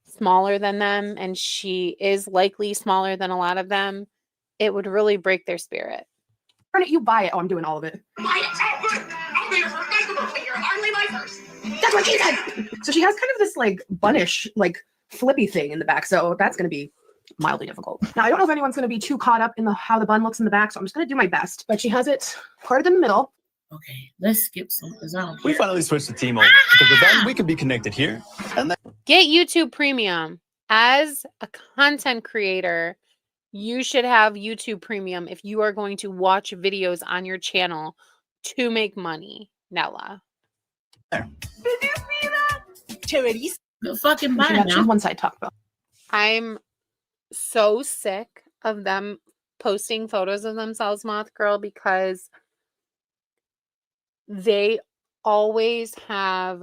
smaller than them, and she is likely smaller than a lot of them, it would really break their spirit. Burn it, you buy it. Oh, I'm doing all of it. Buy it. I'll be your first basketball player. Hardly my first. That's what she said. So she has kind of this like bunnish, like flippy thing in the back. So that's going to be mildly difficult. Now, I don't know if anyone's going to be too caught up in how the bun looks in the back, so I'm just going to do my best. But she has it parted in the middle. Okay, let's skip some. We finally switched to T-Mobile because with them we can be connected here and then. Get YouTube Premium. As a content creator, you should have YouTube Premium if you are going to watch videos on your channel to make money. Nella. There. Did you see that? Charities. Good fucking She bye has now. one side talk about. I'm so sick of them posting photos of themselves, Moth Girl, because they always have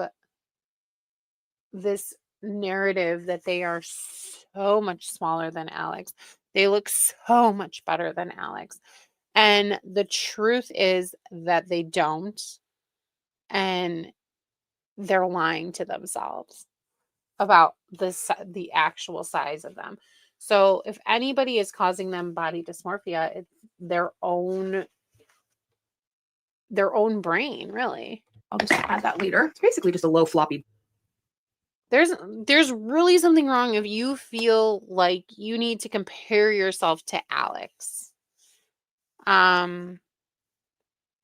this narrative that they are so much smaller than Alex. They look so much better than Alex. And the truth is that they don't. And they're lying to themselves about the actual size of them. So if anybody is causing them body dysmorphia, it's their own brain, really. I'll just add that later. It's basically just a low floppy. There's really something wrong if you feel like you need to compare yourself to Alex.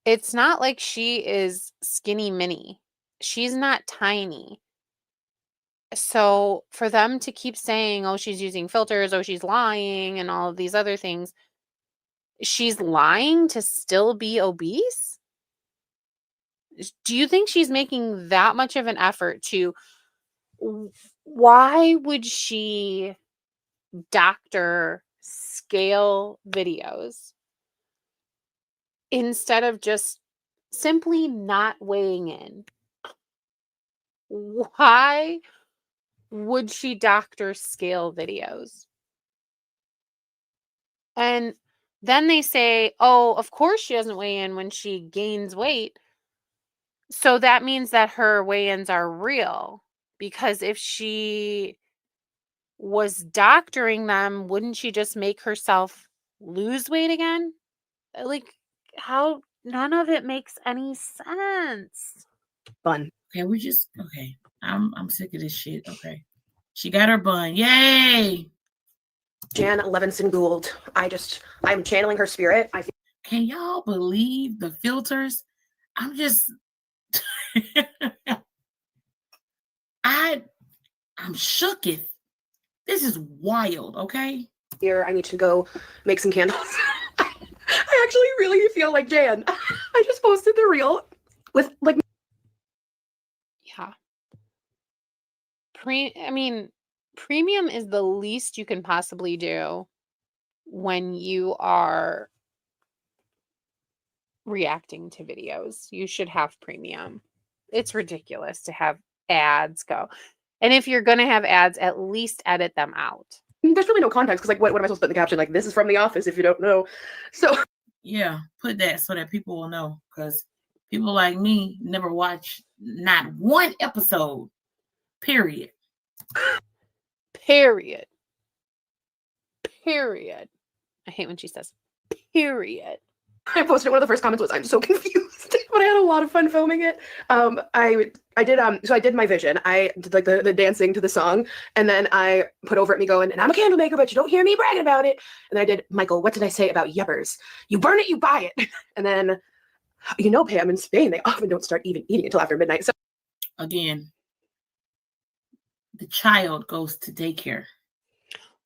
It's not like she is skinny mini. She's not tiny. So for them to keep saying, oh, she's using filters, oh, she's lying, and all of these other things, she's lying to still be obese? Do you think she's making that much of an effort to? Why would she doctor scale videos instead of just simply not weighing in? Why would she doctor scale videos? And then they say, oh, of course she doesn't weigh in when she gains weight. So that means that her weigh-ins are real, because if she was doctoring them, wouldn't she just make herself lose weight again? Like, how? None of it makes any sense. Bun. Okay. I'm sick of this shit. Okay. She got her bun. Yay! Jan Levinson Gould. I'm channeling her spirit. Can y'all believe the filters? I'm just I'm shooketh. This is wild, okay? Here, I need to go make some candles. I actually really feel like Jan. I just posted the reel with like. Yeah. Premium is the least you can possibly do when you are reacting to videos. You should have premium. It's ridiculous to have ads go. And if you're going to have ads, at least edit them out. There's really no context because, like, what am I supposed to put in the caption? Like, this is from The Office if you don't know. So, yeah, put that so that people will know, because people like me never watch not one episode, period. Period. Period. I hate when she says period. I posted one of the first comments was, I'm so confused, but I had a lot of fun filming it. I did my vision. I did like the dancing to the song, and then I put over it me going, and I'm a candle maker, but you don't hear me bragging about it. And then I did, Michael, what did I say about yuppers? You burn it, you buy it. And then, Pam, in Spain, they often don't start even eating until after midnight. So again, the child goes to daycare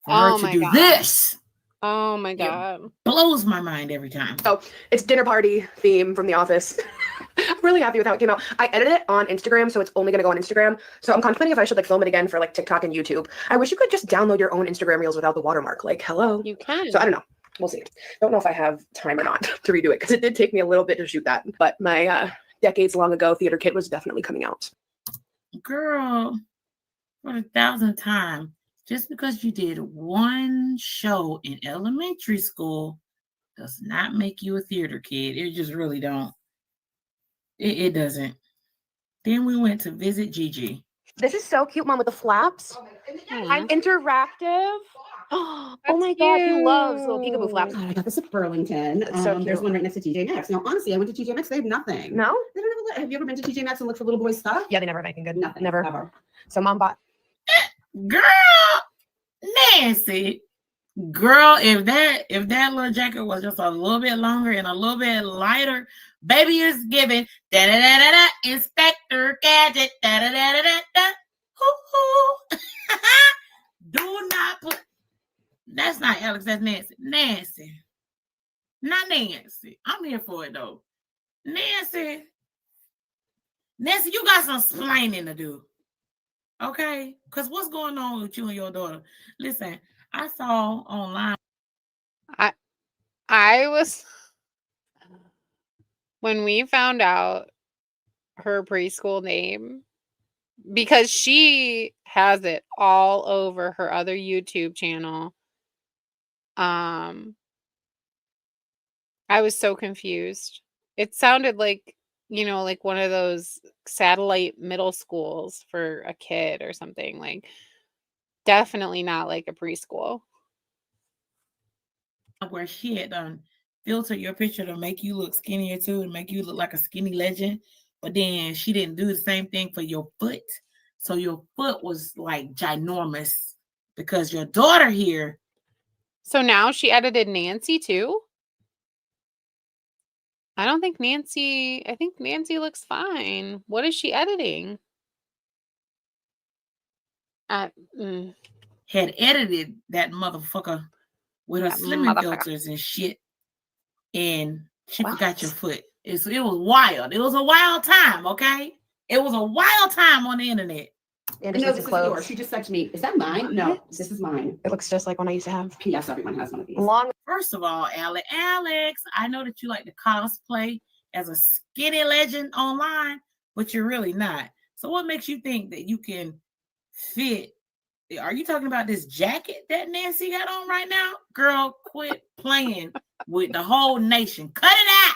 for her to do this. Oh my God. It blows my mind every time. So it's dinner party theme from The Office. I'm really happy with how it came out. I edited it on Instagram, so it's only going to go on Instagram. So I'm contemplating if I should like film it again for like TikTok and YouTube. I wish you could just download your own Instagram reels without the watermark. Like, hello. You can. So I don't know. We'll see. Don't know if I have time or not to redo it because it did take me a little bit to shoot that. But my decades long ago theater kit was definitely coming out. Girl, for the 1,000th time, just because you did one show in elementary school does not make you a theater kid. It just really don't. It doesn't. Then we went to visit Gigi. This is so cute, Mom, with the flaps. I'm interactive. Oh my God, he loves little peekaboo flaps. God, I got this at Burlington. So there's one right next to TJ Maxx. Now, honestly, I went to TJ Maxx. They have nothing. No? They don't have a. Have you ever been to TJ Maxx and looked for little boy stuff? Yeah, they never have anything good. Nothing. Never. Ever. So Mom bought. Girl, Nancy. Girl, if that little jacket was just a little bit longer and a little bit lighter, baby is giving da da da da da Inspector Gadget da da da da da da. Hoo hoo. Do not put. That's not Alex. That's Nancy. Nancy, not Nancy. I'm here for it though. Nancy, you got some explaining to do. Okay, because what's going on with you and your daughter? Listen. I saw online. I was, when we found out her preschool name, because she has it all over her other YouTube channel. I was so confused. It sounded like, like one of those satellite middle schools for a kid or something. Like, definitely not like a preschool. Where she had filter your picture to make you look skinnier too, and make you look like a skinny legend. But then she didn't do the same thing for your foot. So your foot was like ginormous because your daughter here. So now she edited Nancy too? I think Nancy looks fine. What is she editing? Had edited that motherfucker with her slimming filters and shit, and she forgot your foot. It was wild. It was a wild time, okay? It was a wild time on the internet. And No, this is yours. She just said to me, "Is that mine?" No, this is mine. It looks just like one I used to have. Yes, everyone has one of these. First of all, Alex, I know that you like to cosplay as a skinny legend online, but you're really not. So what makes you think that you can fit Are you talking about this jacket that Nancy got on right now? Girl, quit playing with the whole nation. Cut it out.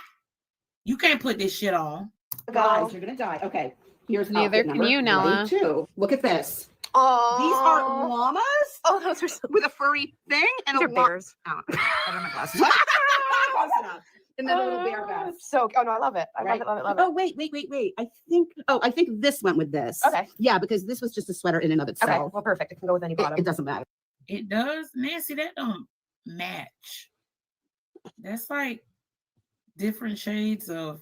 You can't put this shit on. Guys, you're gonna die. Okay, here's Neither outfit can number you, Nella. 22. Look at this. Oh, These are llamas Oh, those are so. with a furry thing and These a are bears. Oh, I don't have my glasses. Close enough. And then a little bear vest. So, oh no, I love it. I Right? love it. Oh, wait. I think this went with this. Okay. Yeah, because this was just a sweater in and of Okay, itself. well, perfect. It can go with any bottom. It doesn't matter. It does, Nancy. That don't match. That's like different shades of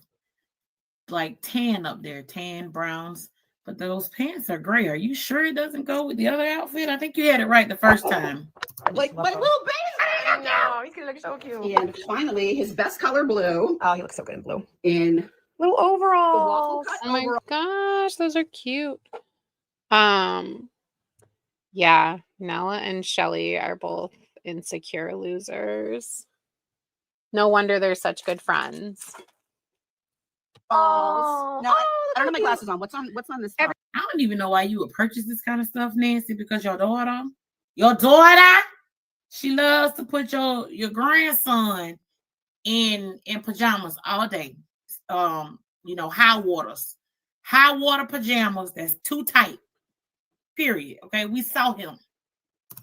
like tan up there, tan browns. But those pants are gray. Are you sure it doesn't go with the other outfit? I think you had it right the first time. Like, but little baby. No, he's gonna look so cute. And finally, his best color blue Oh, he looks so good in blue. in Little the waffle overalls. cut. Oh my overall. gosh, those are cute. Yeah, Nella and Shelly are both insecure losers. No wonder they're such good friends. Balls. No, I don't have my cute. glasses on. What's on this? Part? I don't even know why you would purchase this kind of stuff, Nancy, because your daughter, she loves to put your grandson in pajamas all day. High water pajamas that's too tight. Period. Okay, we saw him.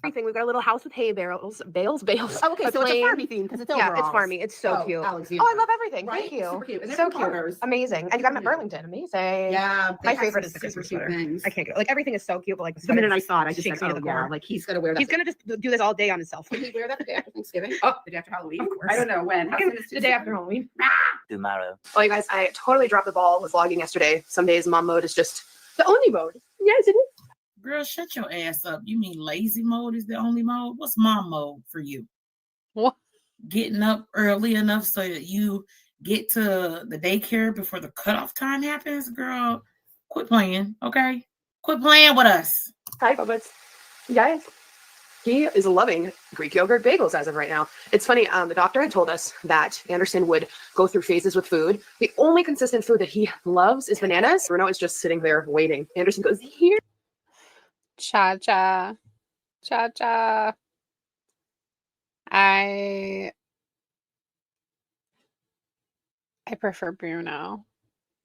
Everything. We've got a little house with hay bales. Oh, okay, so it's a farmy theme because it's Yeah, overalls. it's farmy. It's so cute. Alex, Oh, I love everything. Right? Thank you. Super cute. And they're So from cute. Partners. Amazing. And you got them at Burlington. Amazing. Yeah, My favorite is the super Christmas cute sweater. things. I can't get it. Like everything is so cute, but like The minute I saw it, I just shakes said, me to "Oh the yeah, core. like he's gonna wear that." He's gonna just do this all day on himself. Can he wear that the day after Thanksgiving? Oh, The day after Halloween? of course. I don't know when. How soon is the day after Halloween. Tomorrow. Oh, you guys, I totally dropped the ball with vlogging yesterday. Some days mom mode is just the only mode. Yes, it is. Girl, shut your ass up. You mean lazy mode is the only mode? What's mom mode for you? What? Getting up early enough so that you get to the daycare before the cutoff time happens? Girl, quit playing, okay? Quit playing with us. Hi, Bubba. Guys, he is loving Greek yogurt bagels as of right now. It's funny, the doctor had told us that Anderson would go through phases with food. The only consistent food that he loves is bananas. Bruno is just sitting there waiting. Anderson goes, here. Cha-cha. Cha-cha. I prefer Bruno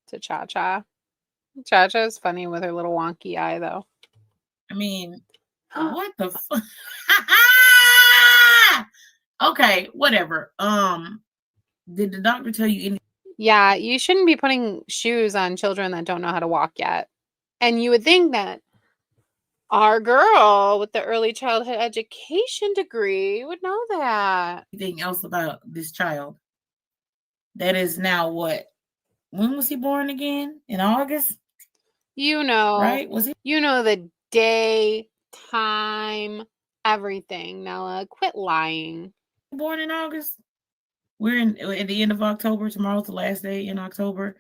to Cha-cha. Cha-cha is funny with her little wonky eye, though. I mean, what the fuck? Okay, whatever. Did the doctor tell you anything? Yeah, you shouldn't be putting shoes on children that don't know how to walk yet. And you would think that our girl with the early childhood education degree would know that. Anything else about this child? That is now what? When was he born again? In August? You know, Right? Was he you know the day, time, everything, Nella. Quit lying. born in August? We're at the end of October. Tomorrow's the last day in October.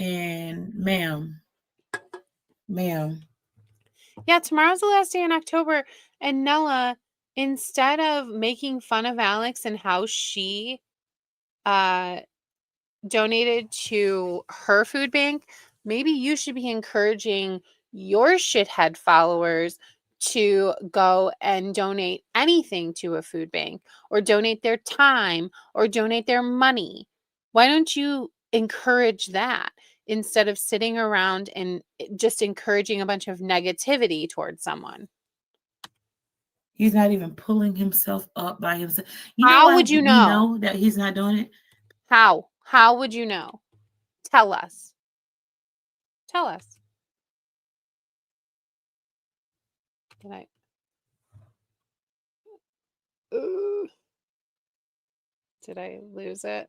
And ma'am. Yeah, tomorrow's the last day in October. And Nella, instead of making fun of Alex and how she donated to her food bank, maybe you should be encouraging your shithead followers to go and donate anything to a food bank or donate their time or donate their money. Why don't you encourage that instead of sitting around and just encouraging a bunch of negativity towards someone? He's not even pulling himself up by himself. How would you we know? know that he's not doing it? How? How would you know? Tell us. Tell us. Did I? Ooh. Did I lose it?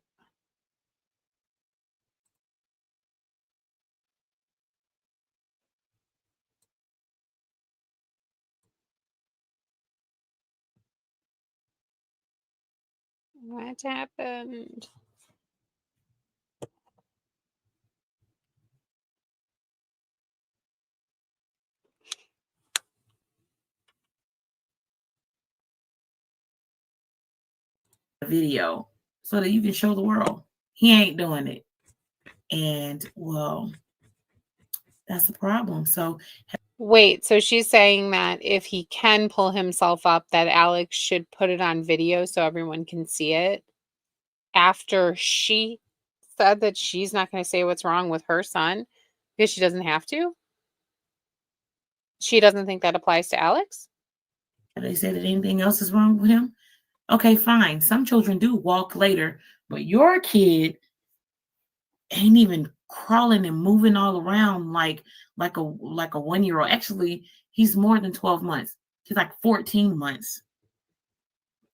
What happened? Video so that you can show the world he ain't doing it. And well, that's the problem. So Wait, so she's saying that if he can pull himself up, that Alex should put it on video so everyone can see it after she said that she's not going to say what's wrong with her son because she doesn't have to? She doesn't think that applies to Alex? They said that anything else is wrong with him. Okay, fine. Some children do walk later, but your kid ain't even crawling and moving all around like a 1-year-old. Actually, he's more than 12 months. He's like 14 months.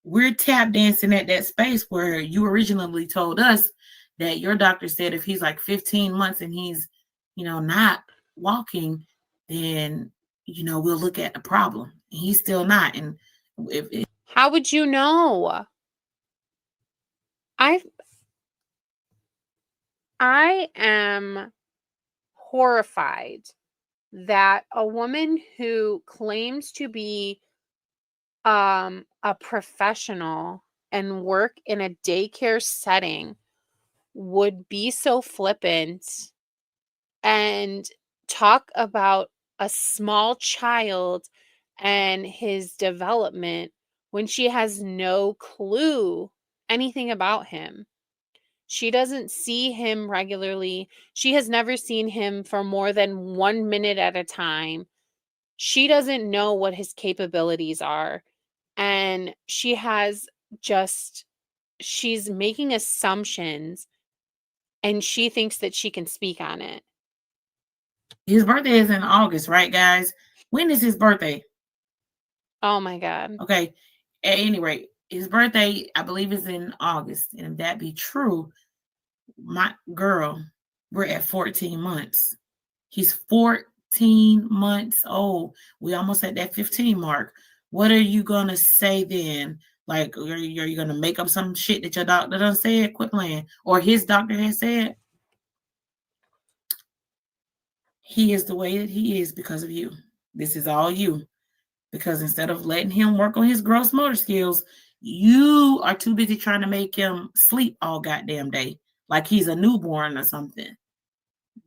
We're tap dancing at that space where you originally told us that your doctor said if he's like 15 months and he's, not walking, then, we'll look at the problem. He's still not. And how would you know? I am horrified that a woman who claims to be a professional and work in a daycare setting would be so flippant and talk about a small child and his development when she has no clue anything about him. She doesn't see him regularly. She has never seen him for more than 1 minute at a time. She doesn't know what his capabilities are. And she's making assumptions and she thinks that she can speak on it. His birthday is in August, right, guys? When is his birthday? Oh my God. Okay. At any rate, his birthday, I believe, is in August. And if that be true, my girl, we're at 14 months. He's 14 months old. We almost at that 15 mark. What are you going to say then? Like, are you going to make up some shit that your doctor done said? Quit playing. Or his doctor has said? He is the way that he is because of you. This is all you. Because instead of letting him work on his gross motor skills, you are too busy trying to make him sleep all goddamn day. Like he's a newborn or something.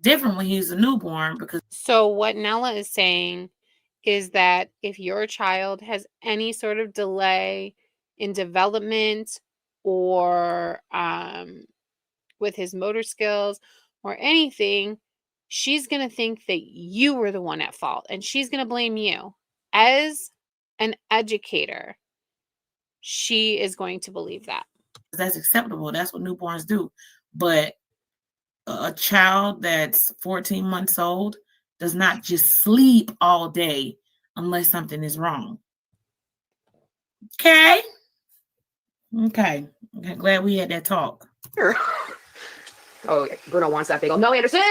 Different when he's a newborn because... So what Nella is saying is that if your child has any sort of delay in development or with his motor skills or anything, she's going to think that you were the one at fault and she's going to blame you. As an educator, she is going to believe that. That's acceptable. That's what newborns do. But a child that's 14 months old does not just sleep all day unless something is wrong. Okay. Glad we had that talk. Oh, Bruno wants that bagel. No, Anderson!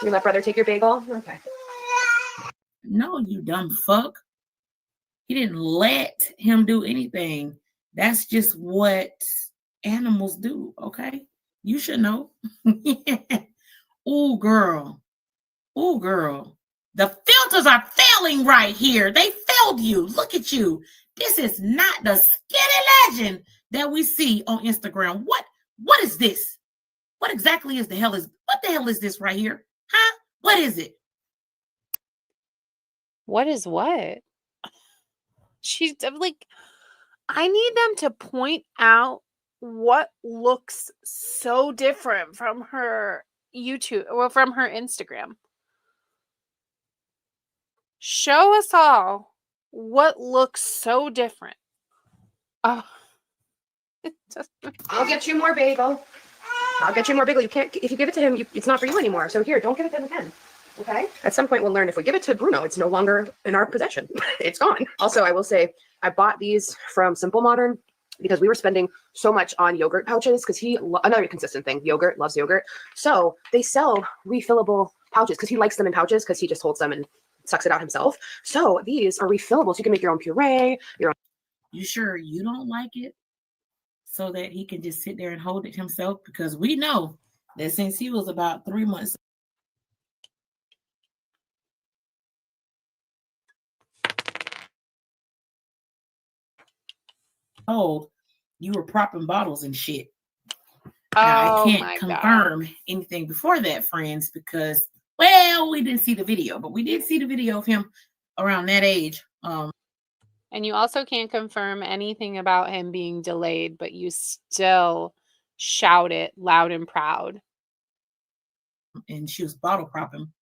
You let brother take your bagel? Okay. No, you dumb fuck. He didn't let him do anything. That's just what animals do, okay? You should know. Ooh, girl. The filters are failing right here. They failed you. Look at you. This is not the skinny legend that we see on Instagram. What is this? What exactly what the hell is this right here? Huh? What is it? What is what? She's like, I need them to point out what looks so different from her YouTube or from her Instagram. Show us all what looks so different. Oh, I'll get you more bagel. You can't, if you give it to him, it's not for you anymore. So here, don't give it to him again. Okay? At some point, we'll learn if we give it to Bruno, it's no longer in our possession. It's gone. Also, I will say, I bought these from Simple Modern because we were spending so much on yogurt pouches because another consistent thing, loves yogurt. So they sell refillable pouches because he likes them in pouches because he just holds them and sucks it out himself. So these are refillable. So you can make your own puree, You sure you don't like it? So that he can just sit there and hold it himself? Because we know that since he was about 3 months old, you were propping bottles and shit. Now, I can't confirm anything before that, friends, because Well, we didn't see the video, but we did see the video of him around that age. And you also can't confirm anything about him being delayed, but you still shout it loud and proud. And she was bottle propping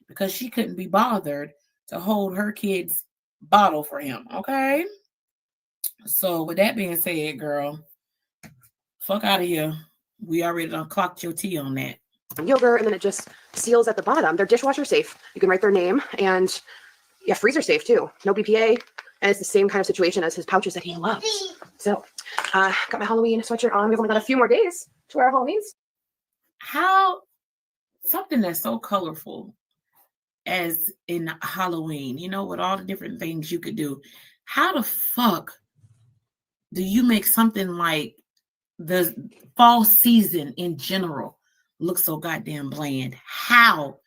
because she couldn't be bothered to hold her kid's bottle for him. Okay. So with that being said, girl, fuck out of here. We already done clocked your tea on that. Yogurt, and then it just seals at the bottom. They're dishwasher safe. You can write their name, and yeah, freezer safe too. No BPA, and it's the same kind of situation as his pouches that he loves. So, got my Halloween sweatshirt on. We've only got a few more days to wear our Halloweens. How something that's so colorful as in Halloween, you know, with all the different things you could do. How the fuck do you make something like the fall season in general look so goddamn bland? How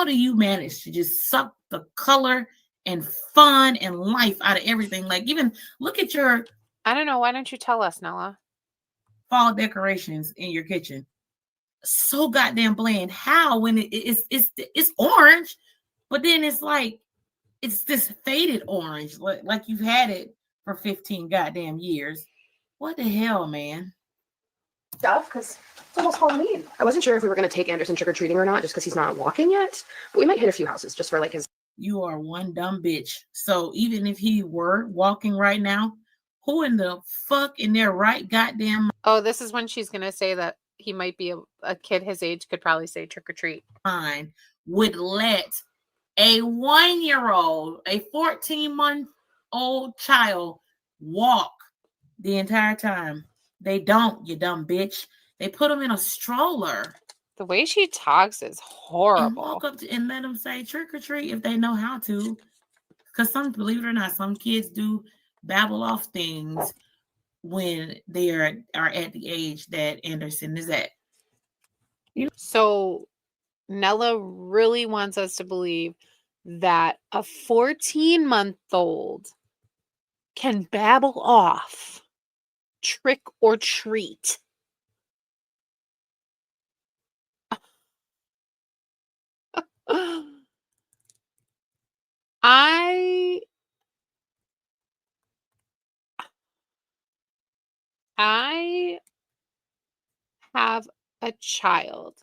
do you manage to just suck the color and fun and life out of everything? Like, even look at your I don't know. Why don't you tell us, Nella? fall decorations in your kitchen. So goddamn bland. How, when it's orange, but then it's like it's this faded orange, like you've had it for 15 goddamn years. What the hell, man? Stuff, because it's almost Halloween. I wasn't sure if we were going to take Anderson trick-or-treating or not, just because he's not walking yet, but we might hit a few houses just for like his... You are one dumb bitch. So even if he were walking right now, who in the fuck in their right goddamn Oh, this is when she's going to say that he might be a kid his age could probably say trick or treat. mind would let a 1-year-old, a 14-month-old child walk the entire time? They don't, you dumb bitch. They put them in a stroller. The way she talks is And horrible. walk up to, and let them say trick or treat if they know how to. Because some, believe it or not, some kids do babble off things when they are at the age that Anderson is at. So Nella really wants us to believe that a 14-month-old can babble off trick or treat. I have a child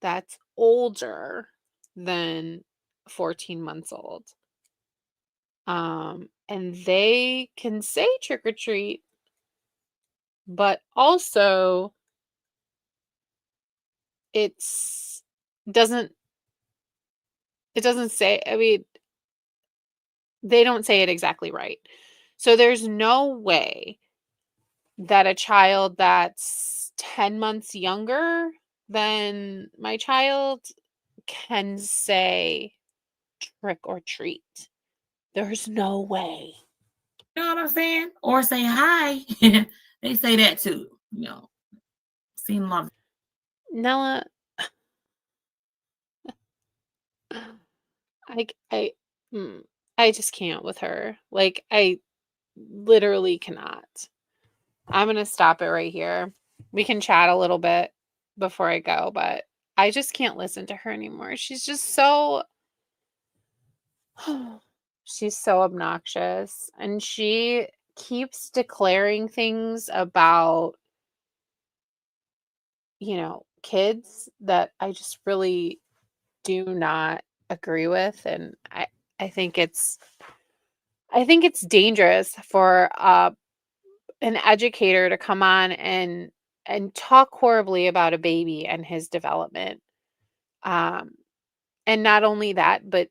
that's older than 14 months old. And they can say trick or treat, but also it's doesn't it doesn't say, I mean, they don't say it exactly right. So there's no way that a child that's 10 months younger than my child can say trick or treat. There's no way. You know what I'm saying? Or say hi. They say that too. You know, seem love. Nella, I I just can't with her. Like, I literally cannot. I'm gonna stop it right here. We can chat a little bit before I go, but I just can't listen to her anymore. She's just so she's so obnoxious, and she keeps declaring things about, kids that I just really do not agree with, and I think it's dangerous for an educator to come on and talk horribly about a baby and his development. Um, and not only that, but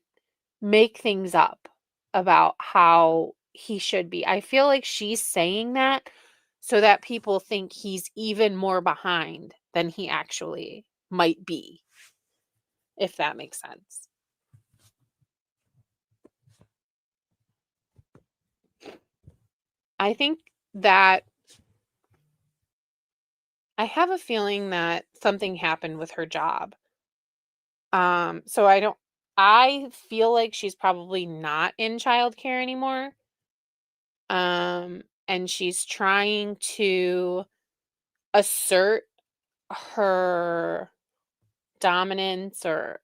make things up about how he should be. I feel like she's saying that so that people think he's even more behind than he actually might be, if that makes sense. I think that I have a feeling that something happened with her job. So I feel like she's probably not in childcare anymore. And she's trying to assert her dominance or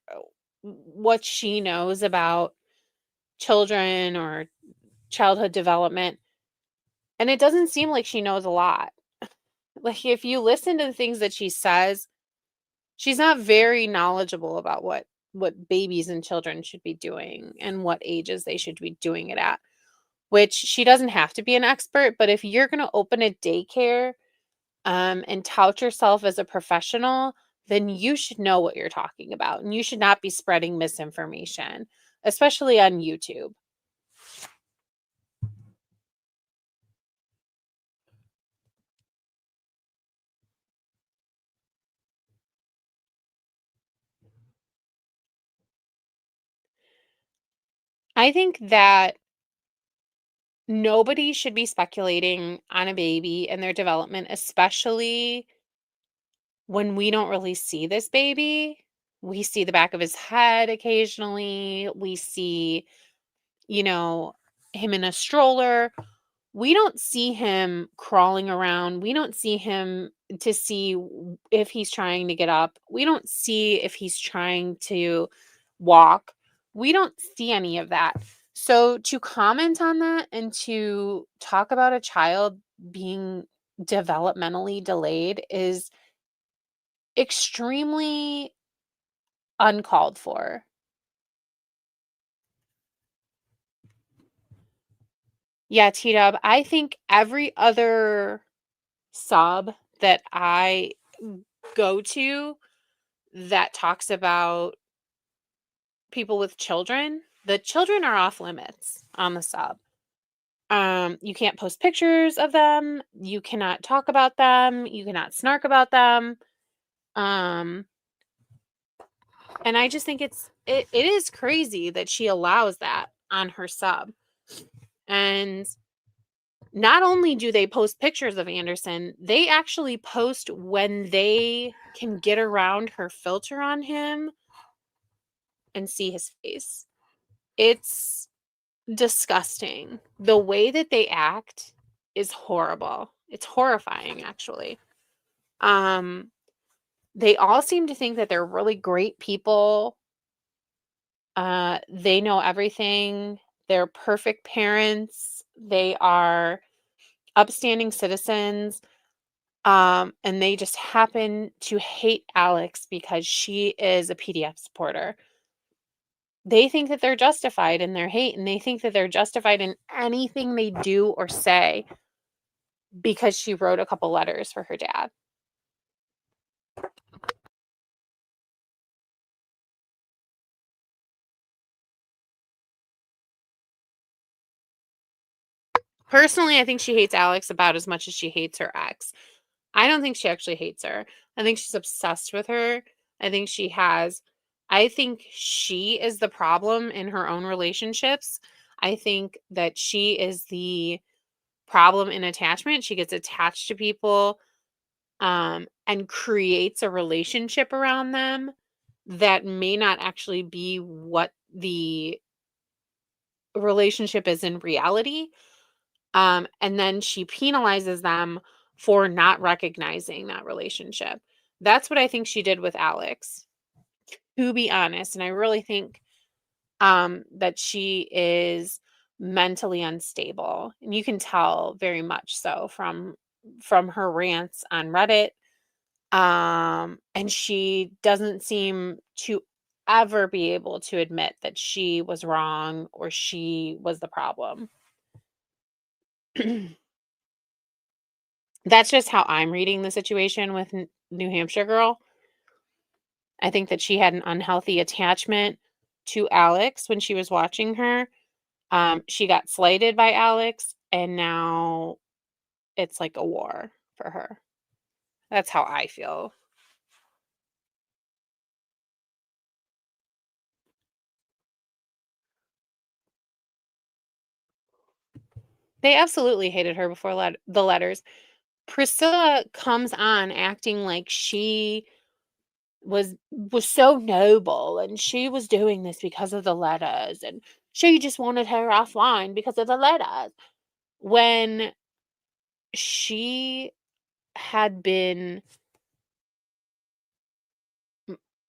what she knows about children or childhood development, and it doesn't seem like she knows a lot. Like, if you listen to the things that she says, she's not very knowledgeable about what babies and children should be doing and what ages they should be doing it at, which she doesn't have to be an expert, but if you're going to open a daycare and tout yourself as a professional, then you should know what you're talking about, and you should not be spreading misinformation, especially on YouTube. I think that nobody should be speculating on a baby and their development, especially when we don't really see this baby. We see the back of his head occasionally. We see, him in a stroller. We don't see him crawling around. We don't see him to see if he's trying to get up. We don't see if he's trying to walk. We don't see any of that. So to comment on that and to talk about a child being developmentally delayed is extremely uncalled for. Yeah, T-Dub, I think every other sub that I go to that talks about people with children, the children are off limits on the sub. You can't post pictures of them, you cannot talk about them, you cannot snark about them. And I just think it is crazy that she allows that on her sub. And not only do they post pictures of Anderson, they actually post when they can get around her filter on him and see his face. It's disgusting. The way that they act is horrible. It's horrifying, actually. They all seem to think that they're really great people. They know everything. They're perfect parents. They are upstanding citizens. And they just happen to hate Alex because she is a PDF supporter. They think that they're justified in their hate, and they think that they're justified in anything they do or say because she wrote a couple letters for her dad. Personally, I think she hates Alex about as much as she hates her ex. I don't think she actually hates her. I think she's obsessed with her. I think she is the problem in her own relationships. I think that she is the problem in attachment. She gets attached to people and creates a relationship around them that may not actually be what the relationship is in reality. And then she penalizes them for not recognizing that relationship. That's what I think she did with Alex, to be honest. And I really think that she is mentally unstable. And you can tell very much so from her rants on Reddit. And she doesn't seem to ever be able to admit that she was wrong or she was the problem. That's just how I'm reading the situation with New Hampshire girl. I think that she had an unhealthy attachment to Alex when she was watching her. She got slighted by Alex, and now it's like a war for her. That's how I feel. They absolutely hated her before the letters. Priscilla comes on acting like she was so noble and she was doing this because of the letters and she just wanted her offline because of the letters, when she had been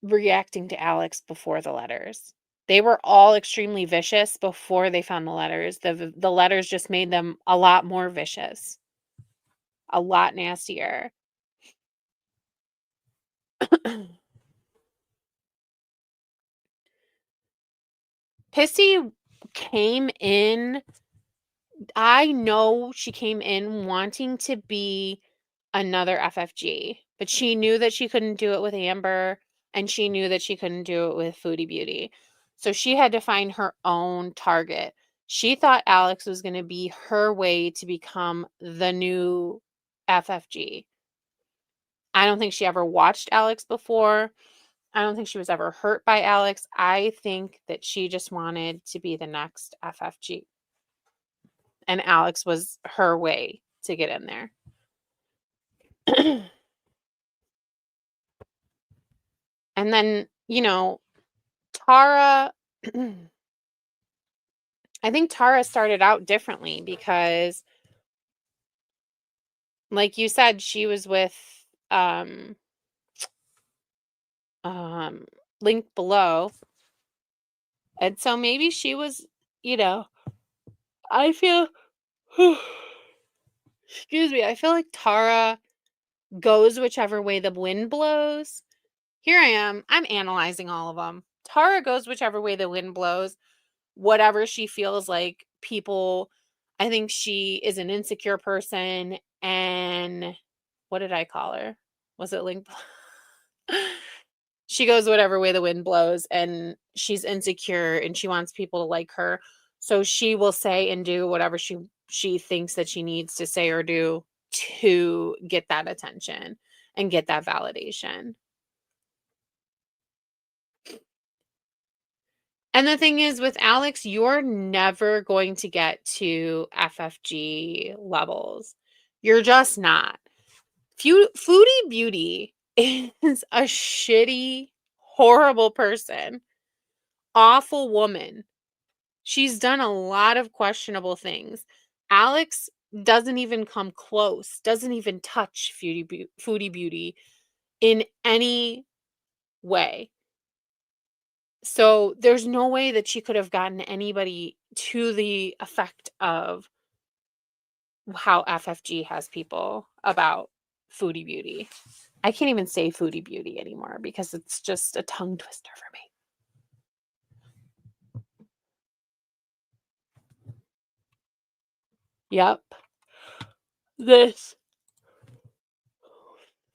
reacting to Alex before the letters. They were all extremely vicious before they found the letters. The letters just made them a lot more vicious, a lot nastier. Pissy came in, I know she came in wanting to be another FFG, but she knew that she couldn't do it with Amber, and she knew that she couldn't do it with Foodie Beauty. So she had to find her own target. She thought Alex was going to be her way to become the new FFG. I don't think she ever watched Alex before. I don't think she was ever hurt by Alex. I think that she just wanted to be the next FFG. And Alex was her way to get in there. And then, Tara, I think Tara started out differently because, like you said, she was with Link Below. And so maybe she was, I feel, excuse me, I feel like Tara goes whichever way the wind blows. Here I am. I'm analyzing all of them. Tara goes whichever way the wind blows. Whatever she feels like people, I think she is an insecure person. And what did I call her? Was it Link? She goes whatever way the wind blows, and she's insecure and she wants people to like her. So she will say and do whatever she thinks that she needs to say or do to get that attention and get that validation. And the thing is, with Alex, you're never going to get to FFG levels. You're just not. Foodie Beauty is a shitty, horrible person. Awful woman. She's done a lot of questionable things. Alex doesn't even come close, doesn't even touch Foodie Beauty in any way. So there's no way that she could have gotten anybody to the effect of how FFG has people about Foodie Beauty. I can't even say Foodie Beauty anymore because it's just a tongue twister for me. Yep. This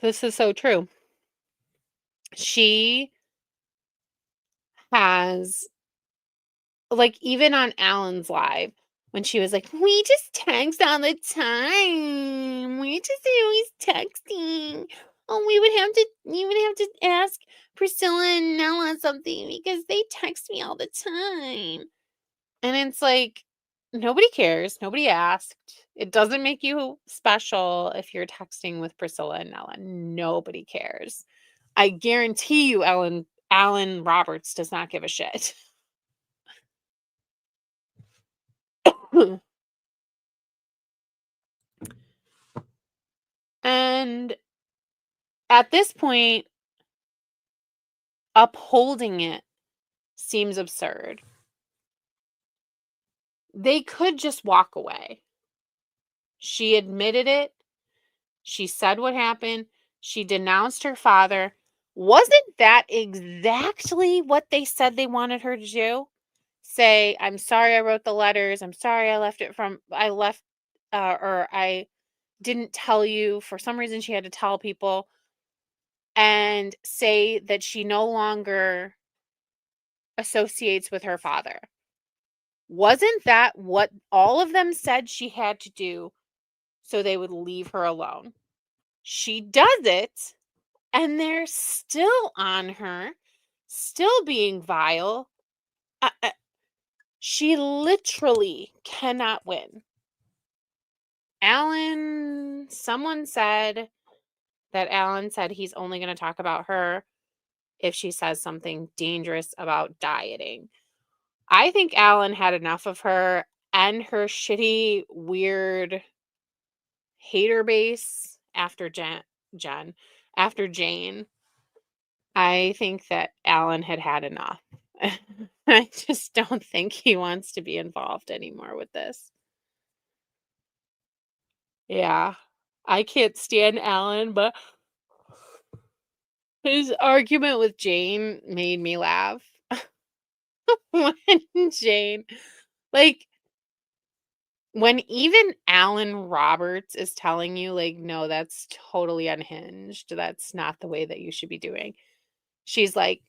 is so true. She has, like, even on Alan's live, when she was like, we just text all the time. We just always texting. Oh, you would have to ask Priscilla and Nella something because they text me all the time. And it's like, nobody cares. Nobody asked. It doesn't make you special if you're texting with Priscilla and Nella. Nobody cares. I guarantee you Alan Roberts does not give a shit. And at this point, upholding it seems absurd. They could just walk away. She admitted it. She said what happened. She denounced her father. Wasn't that exactly what they said they wanted her to do? Say, I'm sorry I wrote the letters. I'm sorry I didn't tell you. For some reason, she had to tell people. And say that she no longer associates with her father. Wasn't that what all of them said she had to do so they would leave her alone? She does it, and they're still on her, still being vile. She literally cannot win. Someone said that Alan said he's only going to talk about her if she says something dangerous about dieting. I think Alan had enough of her and her shitty, weird hater base after after Jane. I think that Alan had enough. I just don't think he wants to be involved anymore with this. Yeah. I can't stand Alan, but his argument with Jane made me laugh. When Jane, like, when even Alan Roberts is telling you, like, no, that's totally unhinged. That's not the way that you should be doing. She's like,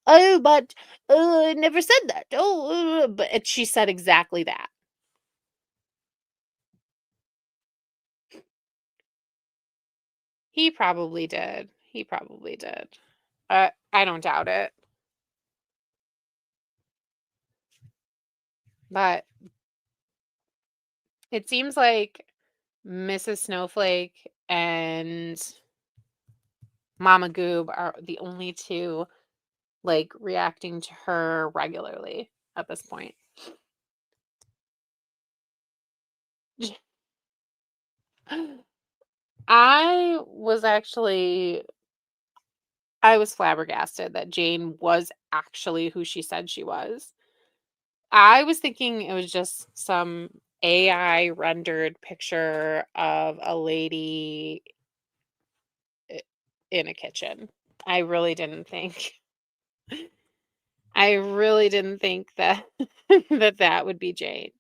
oh, but I never said that. Oh, but she said exactly that. He probably did. He probably did. I don't doubt it. But it seems like Mrs. Snowflake and Mama Goob are the only two like reacting to her regularly at this point. I was actually I was flabbergasted that Jane was actually who she said she was. I was thinking it was just some AI rendered picture of a lady in a kitchen. I really didn't think I really didn't think that that would be Jane.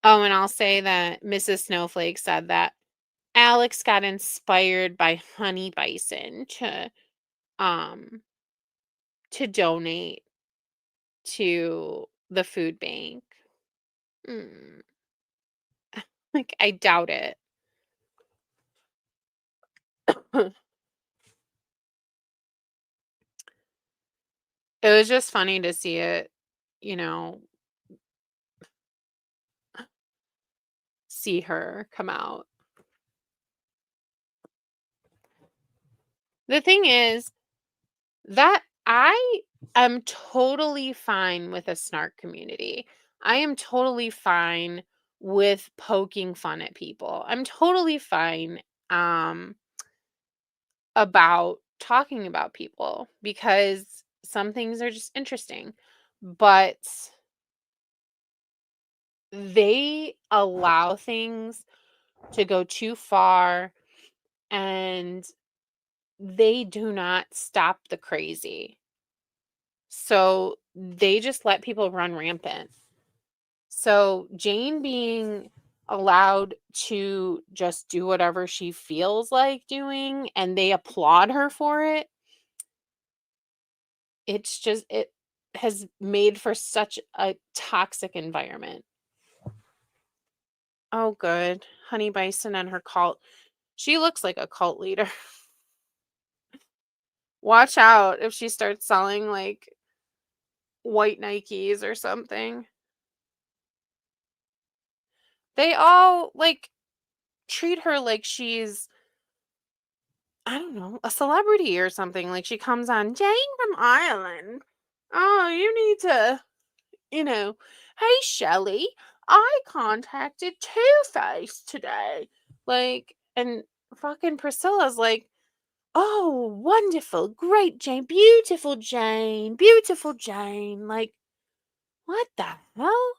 Oh, and I'll say that Mrs. Snowflake said that Alex got inspired by Honey Bison um to donate to the food bank. Mm, like I doubt it. It was just funny to see it, you know, see her come out. The thing is that I am totally fine with a snark community. I am totally fine with poking fun at people. I'm totally fine about talking about people because some things are just interesting. But they allow things to go too far and they do not stop the crazy. So they just let people run rampant. So Jane being allowed to just do whatever she feels like doing and they applaud her for it, it has made for such a toxic environment. Oh, good. Honey Bison and her cult. She looks like a cult leader. Watch out if she starts selling like white Nikes or something. They all like treat her like she's, I don't know, a celebrity or something. Like she comes on Jane from Ireland. Oh, you need to, hey Shelley, I contacted Two Face today. Like, and fucking Priscilla's like, oh, wonderful, great Jane, beautiful Jane, beautiful Jane. Like, what the hell?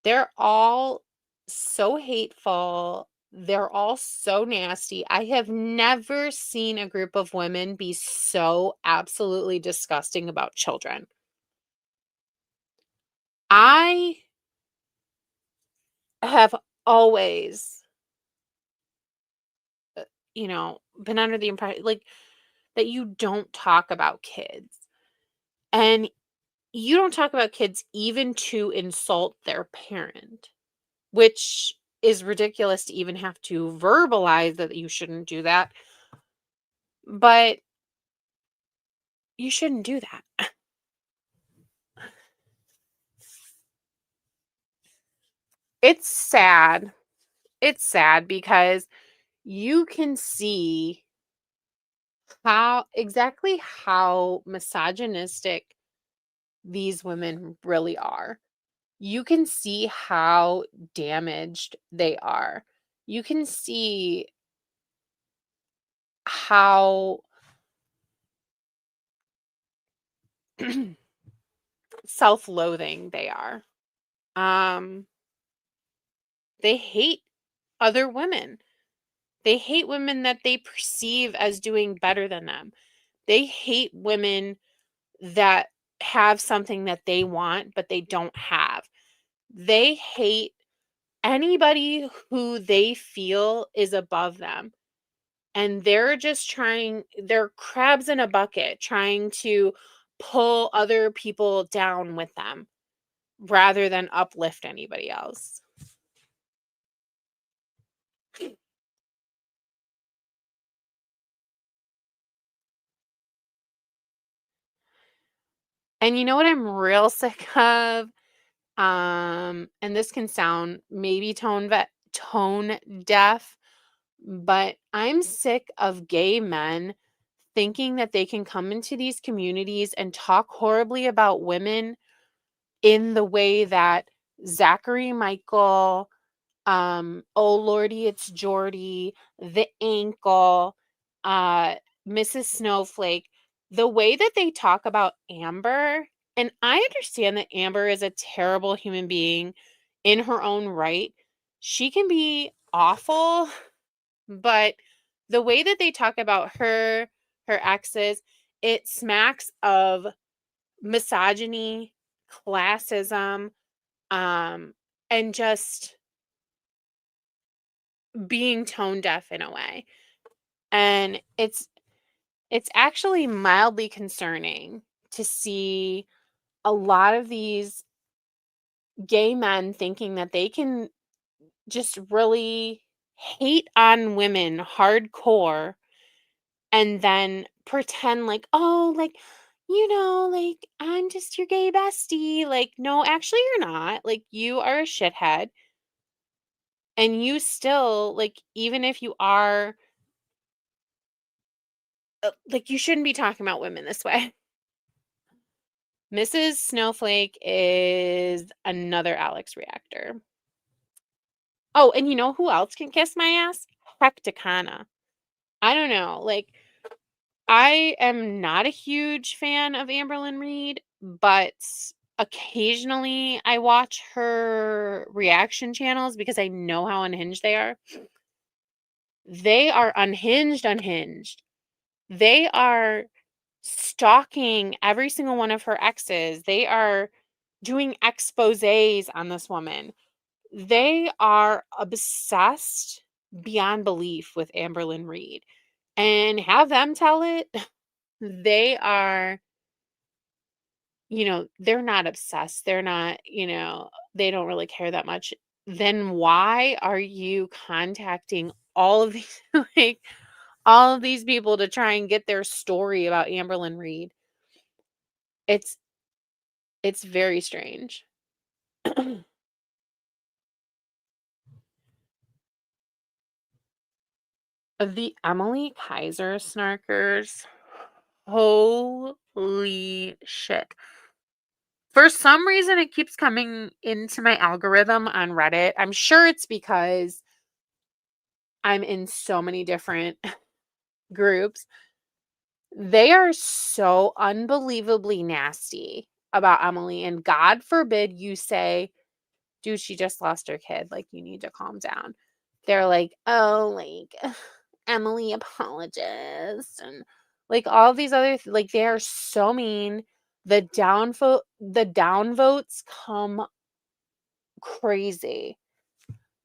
They're all so hateful. They're all so nasty. I have never seen a group of women be so absolutely disgusting about children. I have always, been under the impression like that you don't talk about kids. And you don't talk about kids even to insult their parent, which is ridiculous to even have to verbalize that you shouldn't do that. But you shouldn't do that. It's sad. It's sad because you can see how misogynistic these women really are. you can see how damaged they are. You can see how self-loathing they are. They hate other women. They hate women that they perceive as doing better than them. They hate women that have something that they want, but they don't have. They hate anybody who they feel is above them. And they're just they're crabs in a bucket trying to pull other people down with them rather than uplift anybody else. And you know what I'm real sick of? And this can sound maybe tone deaf, but I'm sick of gay men thinking that they can come into these communities and talk horribly about women in the way that Zachary Michael, Oh Lordy, It's Jordy, The Ankle, Mrs. Snowflake, the way that they talk about Amber, and I understand that Amber is a terrible human being in her own right. She can be awful, but the way that they talk about her exes, it smacks of misogyny, classism, and just being tone deaf in a way. And it's actually mildly concerning to see a lot of these gay men thinking that they can just really hate on women hardcore and then pretend like, oh, like, like, I'm just your gay bestie. Like, no, actually, you're not. Like, you are a shithead. And you still, like, even if you are, like, you shouldn't be talking about women this way. Mrs. Snowflake is another Alex reactor. Oh, and you know who else can kiss my ass? Hecticana. I don't know. Like, I am not a huge fan of Amberlyn Reed, but occasionally I watch her reaction channels because I know how unhinged they are. They are unhinged. They are stalking every single one of her exes. They are doing exposés on this woman. They are obsessed beyond belief with Amberlyn Reed. And have them tell it. They are, they're not obsessed. They're not, they don't really care that much. Then why are you contacting all of these like all of these people to try and get their story about Amberlyn Reed? It's very strange. The Emily Kaiser snarkers. Holy shit. For some reason, it keeps coming into my algorithm on Reddit. I'm sure it's because I'm in so many different groups. They are so unbelievably nasty about Emily. And God forbid you say, dude, she just lost her kid. Like, you need to calm down. They're like, oh, like, Emily apologist. And like all these other, like, they are so mean. The downvotes come crazy.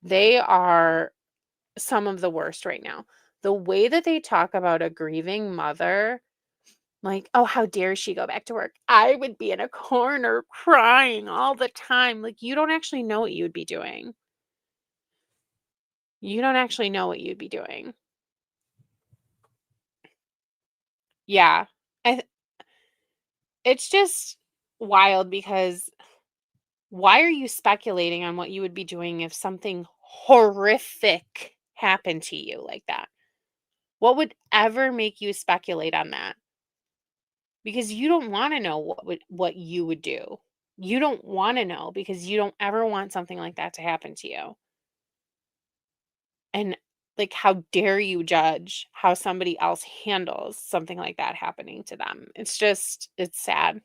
They are some of the worst right now. The way that they talk about a grieving mother, like, oh, how dare she go back to work? I would be in a corner crying all the time. Like, you don't actually know what you would be doing. You don't actually know what you'd be doing. Yeah. It's just wild because why are you speculating on what you would be doing if something horrific happened to you like that? What would ever make you speculate on that? Because you don't want to know what you would do. You don't want to know because you don't ever want something like that to happen to you. And like, how dare you judge how somebody else handles something like that happening to them? It's sad.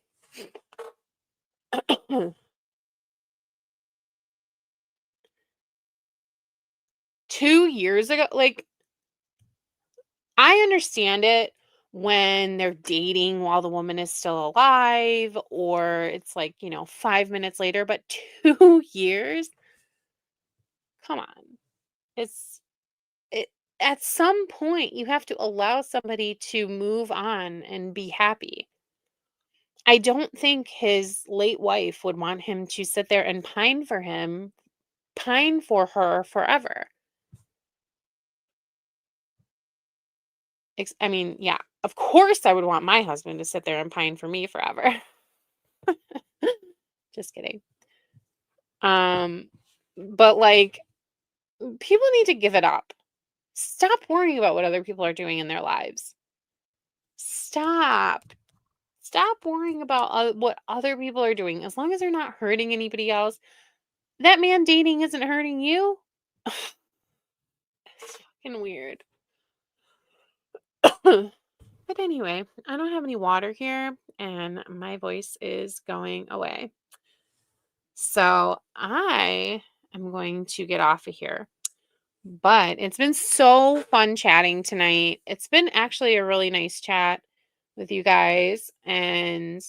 2 years ago, like, I understand it when they're dating while the woman is still alive, or it's like, 5 minutes later, but 2 years? Come on. It's it At some point you have to allow somebody to move on and be happy. I don't think his late wife would want him to sit there and pine for her forever. I mean, yeah, of course I would want my husband to sit there and pine for me forever. Just kidding. But like, people need to give it up. Stop worrying about what other people are doing in their lives. Stop. Stop worrying about what other people are doing. As long as they're not hurting anybody else, that man dating isn't hurting you. It's fucking weird. But anyway, I don't have any water here and my voice is going away. So I am going to get off of here. But it's been so fun chatting tonight. It's been actually a really nice chat with you guys. And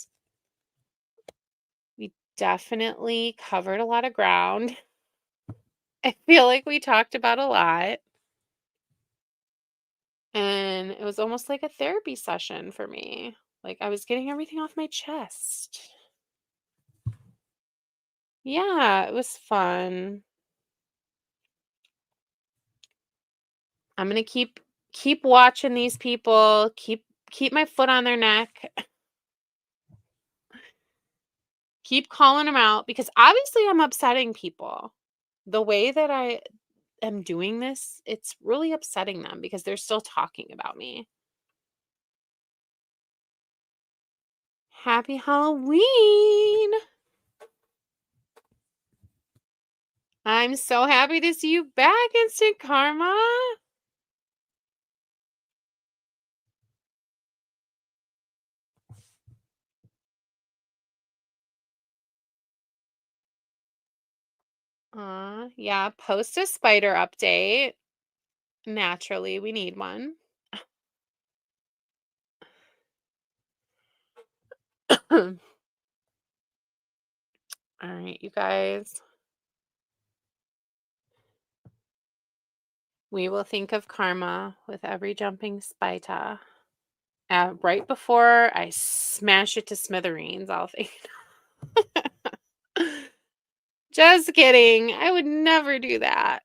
we definitely covered a lot of ground. I feel like we talked about a lot. And it was almost like a therapy session for me. Like I was getting everything off my chest. Yeah, it was fun. I'm gonna keep watching these people, keep my foot on their neck, keep calling them out because obviously I'm upsetting people. The way that I am doing this, it's really upsetting them because they're still talking about me. Happy Halloween! I'm so happy to see you back, Instant Karma. Yeah, post a spider update. Naturally, we need one. All right, you guys. We will think of karma with every jumping spider. Right before I smash it to smithereens, I'll think. Just kidding. I would never do that.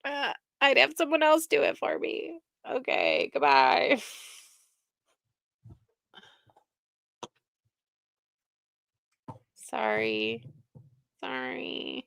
I'd have someone else do it for me. Okay, goodbye. Sorry. Sorry.